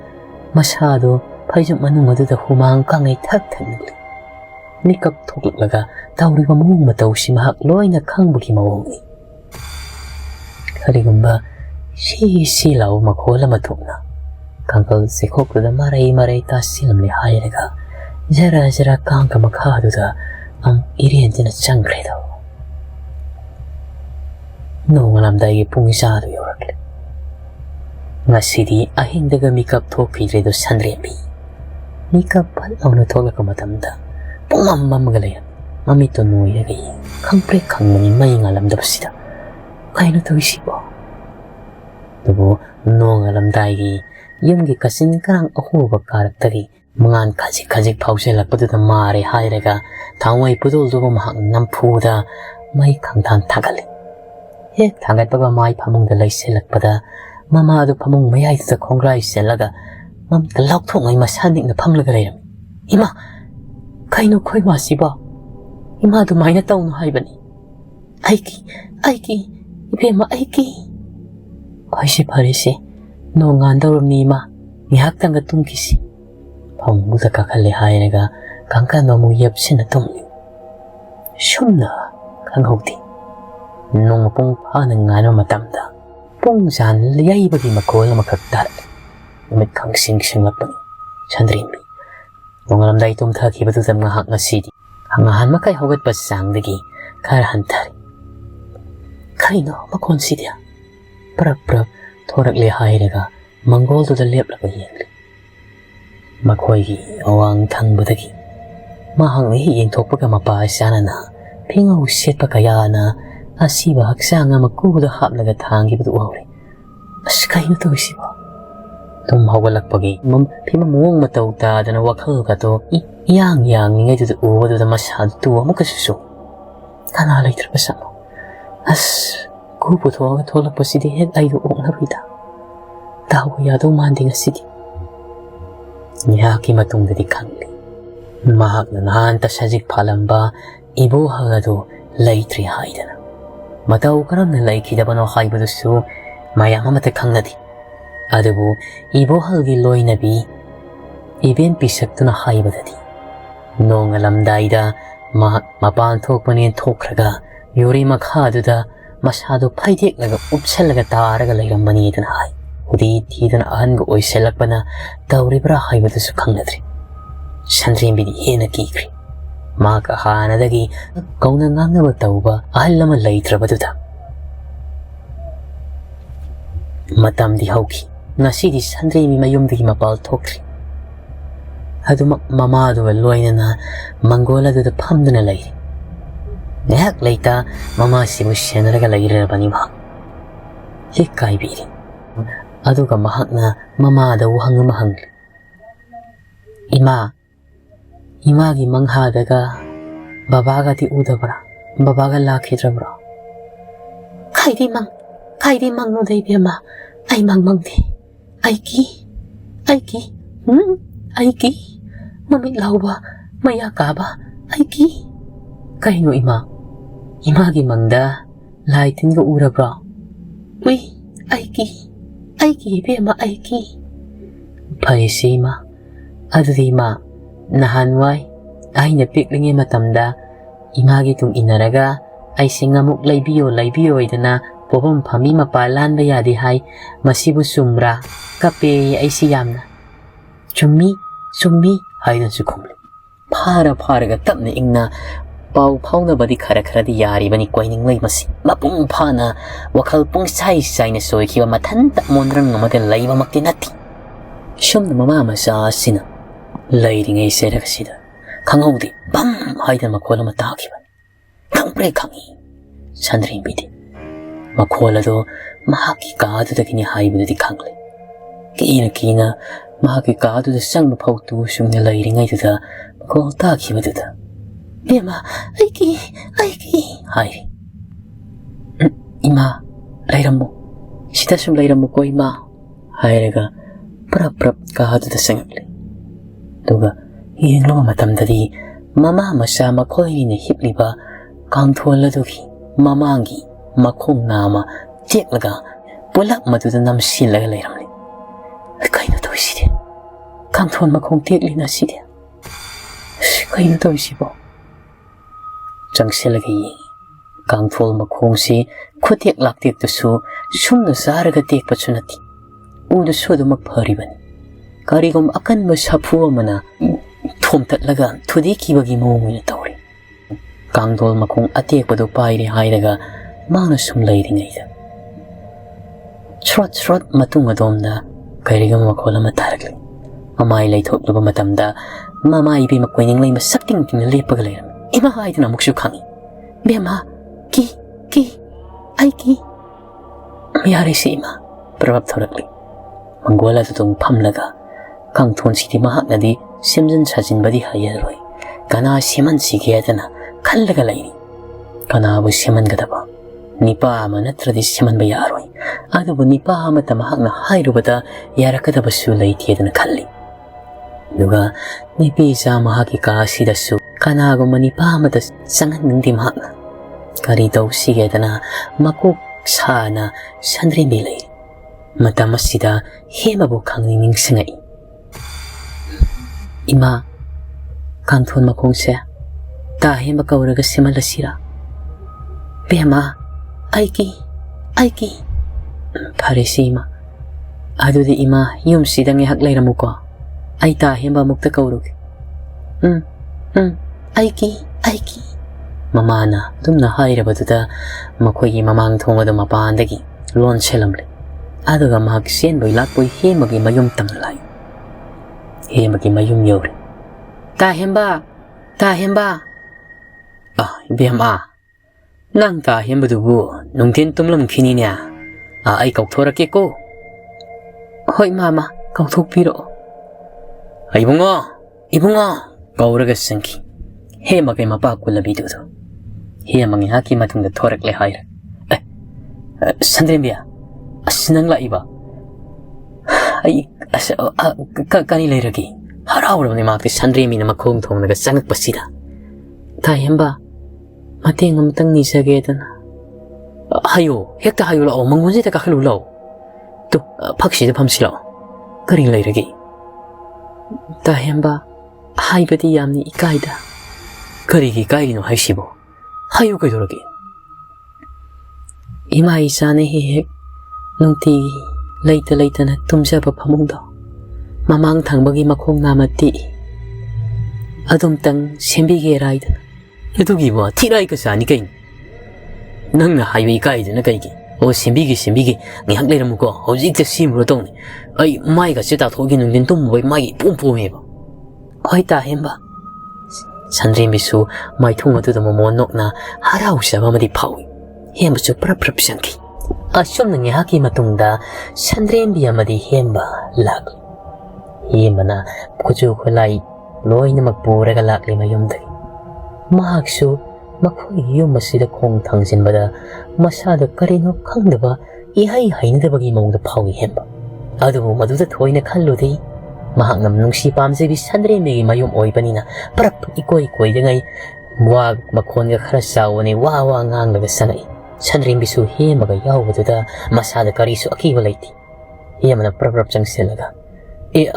masado phaijub manung aduda humang kangai thak thakli nikap thoklaga tawriba mawong mataw si mahak loina khangbugi mawongni karigumba si law makhola mathukna kangkal sekhokda marai ta silamle hairaga jara kangka makhaduda ang irientina changkredo nongalamdagi pung isadu yorakle ngasidi ahingdaga mikap thokpidredo Sandrembi mikap palawna thoklaka matamda pumamamaga layam mamito noiraga khangpre khangmani mai ngalamdabsida kaino tawisibo dubu nongalamdagi yumgi kasin karang ahuba karaktagi mangan khajik phauselakpaduda mare hairaga thawai pudol duba mahak nampuda mai khangthan thagale hek thangatpaga mai phamungda laiselakpada mama adu phamung mayai khongrai selaga mam talak thongai masanik na phamlaga layam ima kaino khoi wasiba ima du maina tawnu haibani aiki ibema aiki paise parese no ngandawrni ma ngihak tanga tungkisi phamungda kakhalle hairaga kangka nomu yapsina tumli shumna kanghauti nong pung phana ngano matamda pung jan liyai bagi makol makaktar namit kang sing lakpani Sandrembi nongalamdai tum thaki batu tam ngahak ngasidi hangahan makai hogat pasangdagi kar hantari kaino makon sidia prap thorak le hairaga mangol to da leplaga yengli makhoigi awang thangbadagi mahang hi yengthokpaga mapa sanana phingau setpa kayana asiba haksanga makuda haplaga thangi badu awre as kaino tawisiba tum hawalakpagi phima muong matawta dana wakhal ka to yang ngai du uwadu da masad tu amukasusu kana laiter pasamo as kupu thoga tholakpasidi het aidu ongnabida tawa yado manding asidi nyaki matungdadi khangli mahak na nahanta sajik phalamba ibo hagado laitri haidana mataw karam na laikidabano haibadusu mayama mata khangnadi adubu ibo halgi loinabi iben pisaktuna haibadadi nongalamdaida mapan thokpani thokraga yori makhaduda masado phaidek upsalaga taraga lairambani dana hai hudi thidana ahanga oiselakpana tawribra haibadasu khangnadri Sandrembi hena kikri maka hanadagi kauna ngangaba tawba ahallama laitrabaduda matamdi hauki ngasidi Sandrembi mayumdagi mapal thokri adu mama adu loinana mangola du phamduna lairi ngak laita mama simu senaraga lairabani ma hikai biri aduga mahakna mama da uhang mahang ima gi mangha daga babaga ti udabra babaga lakhidrabra kaidi mang no dei bema ai mang di aiki mami lauba maya kaba aiki kaino ima gi mangda laitin go urabra ui aiki bema aiki paisima adudi ma nahanwai aina piklinge matamda imagi tung inaraga ai singamuk laibiyo idana ꯄꯣꯐꯝ ꯐꯝꯃꯤ ꯃꯄꯥ ꯂꯥꯟꯕ ꯌꯥꯗꯦ ꯍꯥꯏ ꯃꯁꯤꯕꯨ ꯆꯨꯝꯕ꯭ꯔꯥ ꯀꯞꯄꯦ ꯑꯩꯁꯤ ꯌꯥꯝꯅ ꯆꯨꯝꯃꯤ ꯆꯨꯝꯃꯤ ꯍꯥꯏꯗꯨꯅꯁꯨ ꯈꯨꯝꯂꯤ ꯐꯥꯔꯒ ꯇꯞꯅ ꯏꯪꯅ ꯄꯥꯎ ꯐꯥꯎꯅꯕꯗꯤ ꯈꯔꯗꯤ ꯌꯥꯔꯤꯕꯅꯤ ꯀꯣꯏꯅꯤꯡꯂꯩ ꯃꯁꯤ ꯃꯄꯨꯡ ꯐꯥꯅ ꯋꯥꯈꯜ ꯄꯨꯡꯆꯥꯏ ꯆꯥꯏꯅ ꯁꯣꯏꯈꯤꯕ ꯃꯊꯟꯇ ꯃꯣꯟꯗ꯭ꯔꯪ ꯑꯃꯗ ꯂꯩꯕꯃꯛꯇꯤ ꯅꯠꯇꯦ ꯁꯨꯝꯅ ꯃꯃꯥ ꯃꯆꯥ ꯑꯁꯤꯅ ꯂꯩꯔꯤꯉꯩ ꯆꯩꯔꯛꯁꯤꯗ ꯈꯪꯍꯧꯗꯦ ꯕꯝ ꯍꯥꯏꯗꯅ ꯃꯈꯣꯜ ꯑꯃ ꯇꯥꯈꯤꯕꯅꯤ ꯈꯪꯄ꯭ꯔꯦ ꯈꯪꯉꯤ ꯁꯟꯗ꯭ꯔꯦꯝꯕꯤꯗꯤ ꯃꯈꯣꯜ ꯑꯗꯣ ꯃꯍꯥꯛꯀꯤ ꯀꯥꯗꯨꯗꯒꯤꯅꯤ ꯍꯥꯏꯕꯗꯨꯗꯤ ꯈꯪꯂꯦ ꯀꯤꯅ ꯃꯍꯥꯛꯀꯤ ꯀꯥꯗꯨꯗ ꯆꯪꯕ ꯐꯥꯎ ꯇꯨꯁꯨꯡꯅ ꯂꯩꯔꯤꯉꯩꯗꯨꯗ ꯃꯈꯣꯜ ꯇꯥꯈꯤꯕꯗꯨꯗ ꯏꯃꯥ ꯑꯩꯒꯤ ꯍꯥꯏꯔꯤ ꯏꯃꯥ ꯂꯩꯔꯝꯃꯨ ꯁꯤꯗ ꯁꯨꯝ ꯂꯩꯔꯝꯃꯨꯀꯣ ꯏꯃꯥ ꯍꯥꯏꯔꯒ ꯄ꯭ꯔꯞ ꯀꯥꯗꯨꯗ ꯆꯪꯉꯛꯂꯤ ꯑꯗꯨꯒ ꯌꯦꯡꯂꯨꯕ ꯃꯇꯝꯗꯗꯤ ꯃꯃꯥ ꯃꯆꯥ ꯃꯈꯣꯏꯅ ꯍꯤꯞꯂꯤꯕ ꯀꯥꯡꯊꯣꯜ ꯑꯗꯨꯒꯤ ꯃꯃꯥꯡꯒꯤ ꯃꯈꯣꯡ ꯅꯥꯝꯃ ꯇꯦꯛꯂꯒ ꯄꯨꯂꯞ ꯃꯗꯨꯗ ꯅꯝꯁꯤꯜꯂꯒ ꯂꯩꯔꯝꯂꯤ ꯀꯩꯅꯣ ꯇꯧꯔꯤꯁꯤꯗꯤ ꯀꯥꯡꯊꯣꯜ ꯃꯈꯣꯡ ꯇꯦꯛꯂꯤꯅ ꯁꯤꯗꯤ ꯀꯩꯅꯣ ꯇꯧꯔꯤꯁꯤꯕꯣ ꯆꯪꯁꯤꯜꯂꯒ ꯌꯦꯡꯉꯤ ꯀꯥꯡꯊꯣꯜ ꯃꯈꯣꯡꯁꯤ ꯈꯨꯇꯦꯛ ꯂꯥꯛꯇꯦꯛꯇꯨꯁꯨ ꯁꯨꯝꯅ ꯆꯥꯔꯒ ꯇꯦꯛꯄꯁꯨ ꯅꯠꯇꯦ ꯎꯗꯨꯁꯨ ꯑꯗꯨꯃꯛ ꯐꯔꯤꯕꯅꯤ ꯀꯔꯤꯒꯨꯝꯕ ꯑꯀꯟꯕ ꯁꯥꯐꯨ ꯑꯃꯅ ꯊꯣꯝꯇꯠꯂꯒ ꯊꯨꯗꯦꯛꯈꯤꯕꯒꯤ ꯃꯑꯣꯡ ꯑꯣꯏꯅ ꯇꯧꯔꯤ ꯀꯥꯡꯊꯣꯜ ꯃꯈꯣꯡ ꯑꯇꯦꯛꯄꯗꯨ ꯄꯥꯏꯔꯦ ꯍꯥꯏꯔꯒ ꯃꯥꯅ ꯁꯨꯝ ꯂꯩꯔꯤꯉꯩꯗ ꯁ꯭ꯔꯣꯠ ꯃꯇꯨꯡ ꯑꯗꯣꯝꯗ ꯀꯔꯤꯒꯨꯝꯕ ꯃꯈꯣꯜ ꯑꯃ ꯇꯥꯔꯛꯂꯤ ꯃꯃꯥꯏ ꯂꯩꯊꯣꯛꯂꯨꯕ ꯃꯇꯝꯗ ꯃꯃꯥ ꯏꯕꯦꯝꯃ ꯀꯣꯏꯅꯤꯡꯂꯩ ꯃꯁꯛ ꯇꯤꯡꯅ ꯂꯦꯞꯄꯒ ꯂꯩꯔꯝꯃꯤ ꯏꯃꯥ ꯍꯥꯏꯗꯨꯅ ꯑꯃꯨꯛꯁꯨ ꯈꯪꯉꯤ ꯕꯦꯝꯃ ꯑꯩ ꯌꯥꯔꯦꯁꯤ ꯏꯃꯥ ꯄ꯭ꯔꯚꯥꯞ ꯊꯧꯔꯛꯂꯤ ꯃꯪꯒꯣꯜ ꯑꯗꯨꯗ ꯐꯝꯂꯒ ꯀꯥꯡꯊꯣꯟꯁꯤꯗꯤ ꯃꯍꯥꯛꯅꯗꯤ ꯁꯦꯝꯖꯤꯟ ꯁꯥꯖꯤꯟꯕꯗꯤ ꯍꯩꯔꯔꯣꯏ ꯀꯅꯥ ꯁꯦꯝꯍꯟꯁꯤꯒꯦꯗꯅ ꯈꯜꯂꯒ ꯂꯩꯔꯤ ꯀꯅꯥꯕꯨ ꯁꯦꯝꯍꯟꯒꯗꯕ ꯅꯤꯄꯥ ꯑꯃ ꯅꯠꯇ꯭ꯔꯗꯤ ꯁꯦꯝꯍꯟꯕ ꯌꯥꯔꯣꯏ ꯑꯗꯨꯕꯨ ꯅꯤꯄꯥ ꯑꯃꯇ ꯃꯍꯥꯛꯅ ꯍꯥꯏꯔꯨꯕꯗ ꯌꯥꯔꯛꯀꯗꯕꯁꯨ ꯂꯩꯇꯦꯗꯅ ꯈꯜꯂꯤ ꯑꯗꯨꯒ ꯅꯨꯄꯤꯆꯥ ꯃꯍꯥꯛꯀꯤ ꯀꯥ ꯑꯁꯤꯗꯁꯨ ꯀꯅꯥꯒꯨꯝꯕ ꯅꯤꯄꯥ ꯑꯃꯇ ꯆꯪꯍꯟꯅꯤꯡꯗꯦ ꯃꯍꯥꯛꯅ ꯀꯔꯤ ꯇꯧꯁꯤꯒꯦꯗꯅ ꯃꯀꯣꯛ ꯁꯥꯅ ꯁꯟꯗ꯭ꯔꯦꯝꯕꯤ ꯂꯩꯔꯤ ꯃꯇꯝ ꯑꯁꯤꯗ ꯍꯦꯃꯕꯨ ꯈꯪꯅꯤꯡ ꯅꯤꯡꯁꯤꯡꯉꯛꯏ ꯏꯃꯥ ꯀꯥꯡꯊꯣꯟ ꯃꯈꯣꯡꯁꯦ ꯇꯥ ꯍꯦꯝꯕ ꯀꯧꯔꯒ ꯁꯦꯝꯍꯜꯂꯁꯤꯔꯥ ꯕꯦꯝꯃ ꯑꯩꯒꯤ ꯐꯔꯦꯁꯤ ꯏꯃꯥ ꯑꯗꯨꯗꯤ ꯏꯃꯥ ꯌꯨꯝꯁꯤꯗ ꯉꯥꯏꯍꯥꯛ ꯂꯩꯔꯝꯃꯨꯀꯣ ꯑꯩ ꯇꯥ ꯍꯦꯝꯕ ꯑꯃꯨꯛꯇ ꯀꯧꯔꯨꯒꯦ ꯑꯩꯒꯤ ꯃꯃꯥꯅ ꯑꯗꯨꯝꯅ ꯍꯥꯏꯔꯕꯗꯨꯗ ꯃꯈꯣꯏꯒꯤ ꯃꯃꯥꯡ ꯊꯣꯡ ꯑꯗꯨ ꯃꯄꯥꯟꯗꯒꯤ ꯂꯣꯟꯁꯤꯜꯂꯝꯂꯦ ꯑꯗꯨꯒ ꯃꯍꯥꯛ ꯆꯦꯟꯕꯣꯏ ꯂꯥꯛꯄꯣꯏ ꯍꯦꯃꯒꯤ ꯃꯌꯨꯝ ꯇꯝꯅ ꯂꯥꯛꯏ ꯍꯦꯃꯒꯤ ꯃꯌꯨꯝ ꯌꯧꯔꯤ ꯇꯥ ꯍꯦꯝꯕ ꯏꯕꯦꯝꯃ ꯅꯪ ꯇꯥ ꯍꯦꯝꯕꯗꯨꯕꯨ ꯅꯨꯡꯊꯤꯟ ꯇꯨꯝꯂꯝꯈꯤꯅꯤꯅꯦ ꯑꯩ ꯀꯧꯊꯣꯔꯛꯀꯦꯀꯣ ꯍꯣꯏ ꯃꯥꯃ ꯀꯧꯊꯣꯛꯄꯤꯔꯛꯑꯣ ꯏꯕꯨꯡꯉꯣ ꯀꯧꯔꯒ ꯆꯪꯈꯤ ꯍꯦꯃꯒꯤ ꯃꯄꯥ ꯀꯨꯂꯕꯤꯗꯨꯗꯣ ꯍꯦꯃ ꯉꯥꯏꯍꯥꯛꯀꯤ ꯃꯇꯨꯡꯗ ꯊꯣꯔꯛꯂꯦ ꯍꯥꯏꯔ ꯁꯟꯗ꯭ꯔꯦꯝꯕꯤ ꯅꯪ ꯂꯥꯛꯏꯕ ꯑꯩ ꯀꯔꯤ ꯂꯩꯔꯒꯦ ꯍꯔꯥꯎꯔꯕꯅꯤ ꯃꯍꯥꯛꯇꯤ ꯁꯟꯗ꯭ꯔꯦꯝꯕꯤꯅ ꯃꯈꯣꯡ ꯊꯣꯡꯂꯒ ꯆꯪꯉꯛꯄꯁꯤꯗ ꯇꯥ ꯍꯦꯝꯕ ꯃꯇꯦꯡ ꯑꯃꯇꯪ ꯅꯤꯖꯒꯦꯗꯅ ꯍꯦꯛꯇ ꯍꯥꯏꯌꯨ ꯂꯥꯛꯑꯣ ꯃꯉꯣꯟꯁꯤꯗ ꯀꯥꯈꯠꯂꯨ ꯂꯥꯛꯑꯣ ꯇꯨ ꯐꯛꯁꯤꯗ ꯐꯝꯁꯤ ꯂꯥꯛꯑꯣ ꯀꯔꯤ ꯂꯩꯔꯒꯦ ꯇꯥ ꯍꯦꯝꯕ ꯍꯥꯏꯕꯗꯤ ꯌꯥꯝꯅ ꯏꯀꯥꯏꯗ ꯀꯔꯤꯒꯤ ꯏꯀꯥꯏꯔꯤꯅꯣ ꯍꯥꯏꯁꯤꯕꯣ ꯍꯥꯏꯌꯨ ꯀꯩꯗꯧꯔꯒꯦ ꯏꯃꯥ ꯏꯆꯥꯅ ꯍꯦꯛ ꯅꯨꯡꯇꯤꯒꯤ ꯂꯩꯇꯅ ꯇꯨꯝꯖꯕ ꯐꯃꯨꯡꯗꯣ ꯃꯃꯥꯡ ꯊꯪꯕꯒꯤ ꯃꯈꯣꯡ ꯅꯥꯝꯃ ꯇꯦꯛꯏ ꯑꯗꯨꯝꯇꯪ ꯁꯦꯝꯕꯤꯒꯦꯔꯥ ꯍꯥꯏꯗꯅ ꯑꯗꯨꯒꯤꯕꯣ ꯊꯤꯔꯥꯏꯒ ꯆꯥꯅꯤ ꯀꯩꯅꯣ ꯅꯪꯅ ꯍꯥꯏꯕ ꯏꯀꯥꯏꯗꯨꯅ ꯀꯩꯒꯤ ꯁꯦꯝꯕꯤꯒꯦ ꯉꯥꯏꯍꯥꯛ ꯂꯩꯔꯝꯃꯨꯀꯣ ꯍꯧꯖꯤꯛꯇ ꯁꯦꯝꯃꯨꯔ ꯇꯧꯅꯤ ꯑꯩ ꯃꯥꯏꯒꯁꯦ ꯇꯥꯊꯣꯛꯑꯒꯦ ꯅꯨꯡꯊꯤꯟ ꯇꯨꯝꯃꯨꯕꯩ ꯃꯥꯏꯒꯤ ꯄꯣꯝꯃꯦꯕ ꯍꯣꯏ ꯇꯥ ꯍꯦꯝꯕ ꯁꯟꯗ꯭ꯔꯦꯝꯕꯤꯁꯨ ꯃꯥꯏꯊꯣꯡ ꯑꯗꯨꯗ ꯃꯃꯣꯟ ꯅꯣꯛꯅ ꯍꯔꯥꯎꯖꯕ ꯑꯃꯗꯤ ꯐꯥꯎꯏ ꯍꯦꯝꯕꯁꯨ ꯄ꯭ꯔꯞ ꯆꯪꯈꯤ ꯑꯁꯨꯝꯅ ꯉꯥꯏꯍꯥꯛꯀꯤ ꯃꯇꯨꯡꯗ ꯁꯟꯗ꯭ꯔꯦꯝꯕꯤ ꯑꯃꯗꯤ ꯍꯦꯝꯕ ꯂꯥꯛꯂꯤ ꯍꯦꯝꯕꯅ ꯈꯨꯠꯁꯨ ꯈꯨꯠꯂꯥꯏ ꯂꯣꯏꯅꯃꯛ ꯄꯨꯔꯒ ꯂꯥꯛꯂꯤ ꯃꯌꯨꯝꯗꯒꯤ ꯃꯍꯥꯛꯁꯨ ꯃꯈꯣꯏꯒꯤ ꯌꯨꯝ ꯑꯁꯤꯗ ꯈꯣꯡ ꯊꯥꯡꯖꯤꯟꯕꯗ ꯃꯁꯥꯗ ꯀꯔꯤꯅꯣ ꯈꯪꯗꯕ ꯏꯍꯩ ꯍꯩꯅꯗꯕꯒꯤ ꯃꯑꯣꯡꯗ ꯐꯥꯎꯏ ꯍꯦꯝꯕ ꯑꯗꯨꯕꯨ ꯃꯗꯨꯗ ꯊꯣꯏꯅ ꯈꯜꯂꯨꯗꯦ ꯃꯍꯥꯛꯅ ꯅꯨꯡꯁꯤ ꯄꯥꯝꯖꯕꯤ ꯁꯟꯗ꯭ꯔꯦꯝꯕꯤꯒꯤ ꯃꯌꯨꯝ ꯑꯣꯏꯕꯅꯤꯅ ꯄ꯭ꯔꯞ ꯏꯀꯣꯏ ꯀꯣꯏꯗꯉꯩ ꯋꯥ ꯃꯈꯣꯟꯒ ꯈꯔ ꯆꯥꯎꯕꯅꯤ ꯋꯥ ꯉꯥꯡꯂꯒ ꯆꯪꯉꯛꯏ ꯁꯟꯗ꯭ꯔꯦꯝꯕꯤꯁꯨ ꯍꯦꯝꯕꯒ ꯌꯥꯎꯕꯗꯨꯗ ꯃꯁꯥꯗ ꯀꯔꯤꯁꯨ ꯑꯀꯤꯕ ꯂꯩꯇꯦ ꯍꯦꯝꯕꯅ ꯄ꯭ꯔꯞ ꯆꯪꯁꯤꯜꯂꯒ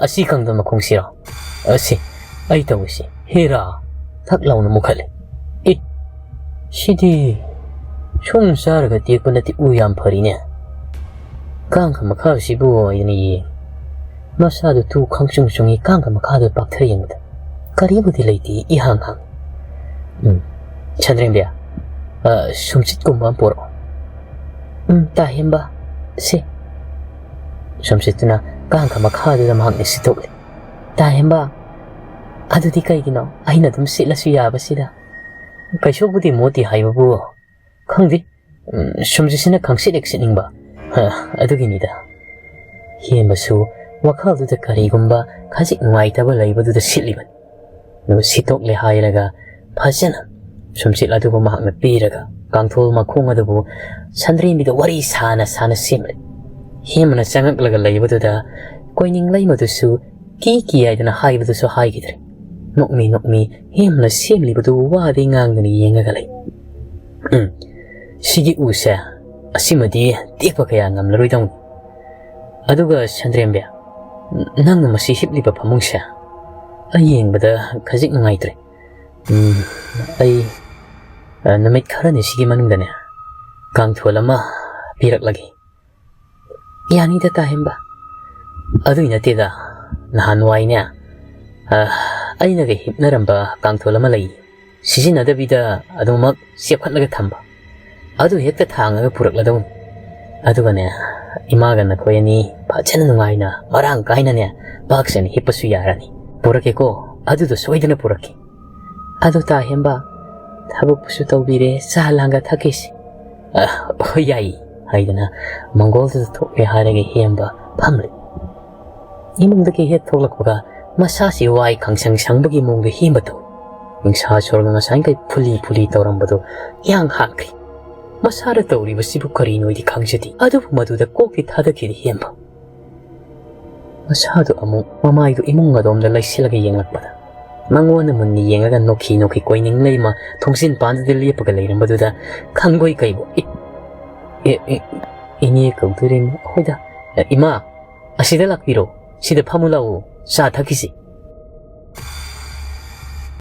ꯑꯁꯤ ꯀꯪꯗ ꯃꯈꯣꯡꯁꯤꯔꯣ ꯑꯩ ꯇꯧꯏꯁꯤ ꯍꯦꯔꯥ ꯊꯛ ꯂꯥꯎꯅ ꯃꯨꯈꯠꯂꯦ ꯁꯤꯗꯤ 총 싸르가 띠꾸나띠 우ям 퍼리냐 깡가 마카시부 이니 마사도 두 강충충이 깡가 마카도 박터리입니다 까리부디 레이디 이항항 찬드림비야 숨짓고만 보러 따힘바 시 숨짓두나 깡가 마카도다 막내 시도래 따힘바 아두디 까이기노 아이나 좀 실라수 야바시다 가쇼부디 모디 하이바부 강디 숨짓이나 강시렉 시닝바 아두기니다 히엠바수 와칼두다 까리군바 가직 누아이타바 라이바두다 실리반 너 시톡레 하이라가 파잖아 숨짓 아두고 막나 삐라가 강톨 마콩 아두고 산드림비다 와리 사나 심레 히엠나 짱악라가 라이바두다 꼬이닝 라이마두수 키키아이드나 하이바두수 하이기드레 녹미 햄나 셈리부도 와디 ngang yengaga lay sigi usa asimadi tekpa kaya ngamlaroi dong aduga Chandrembe nang masi hipliba phamungsa ayengbada khajik nungaitre ai namit kharani sigi manungdane kangtholama pirak lagi yani da ta hemba adu inateda nahanwaina ainaga hipnaramba kangtholama lay sisinadabida adumak siapkhatlaga thamba adu hekta thangaga purakladawun adugane imaga nakoyani phachana nungaina marang kaina ne baksen hipasu yarani purakeko adudo soidana puraki adu ta hemba thabuk pusu tawbire sahalanga thakisi yai haidana mongol du thokle harege hemba phamle imungdake he thoklakbaga masasi wai kangsang sangbagi mongga himbato ingsa sorga ngasai kai phuli tawrambado yang hakri masara tawriba sibu kari noidi kangsati adu maduda kokki thadakiri hemba masadu amu mamaidu imunga domda laisilga yenglakpada mangwana munni yengaga nokhi koining leima thongsin pandade lepaga leirambaduda khangoi kaibo ini kauturim hoida ima asida lakpiro sida phamulao sa thakisi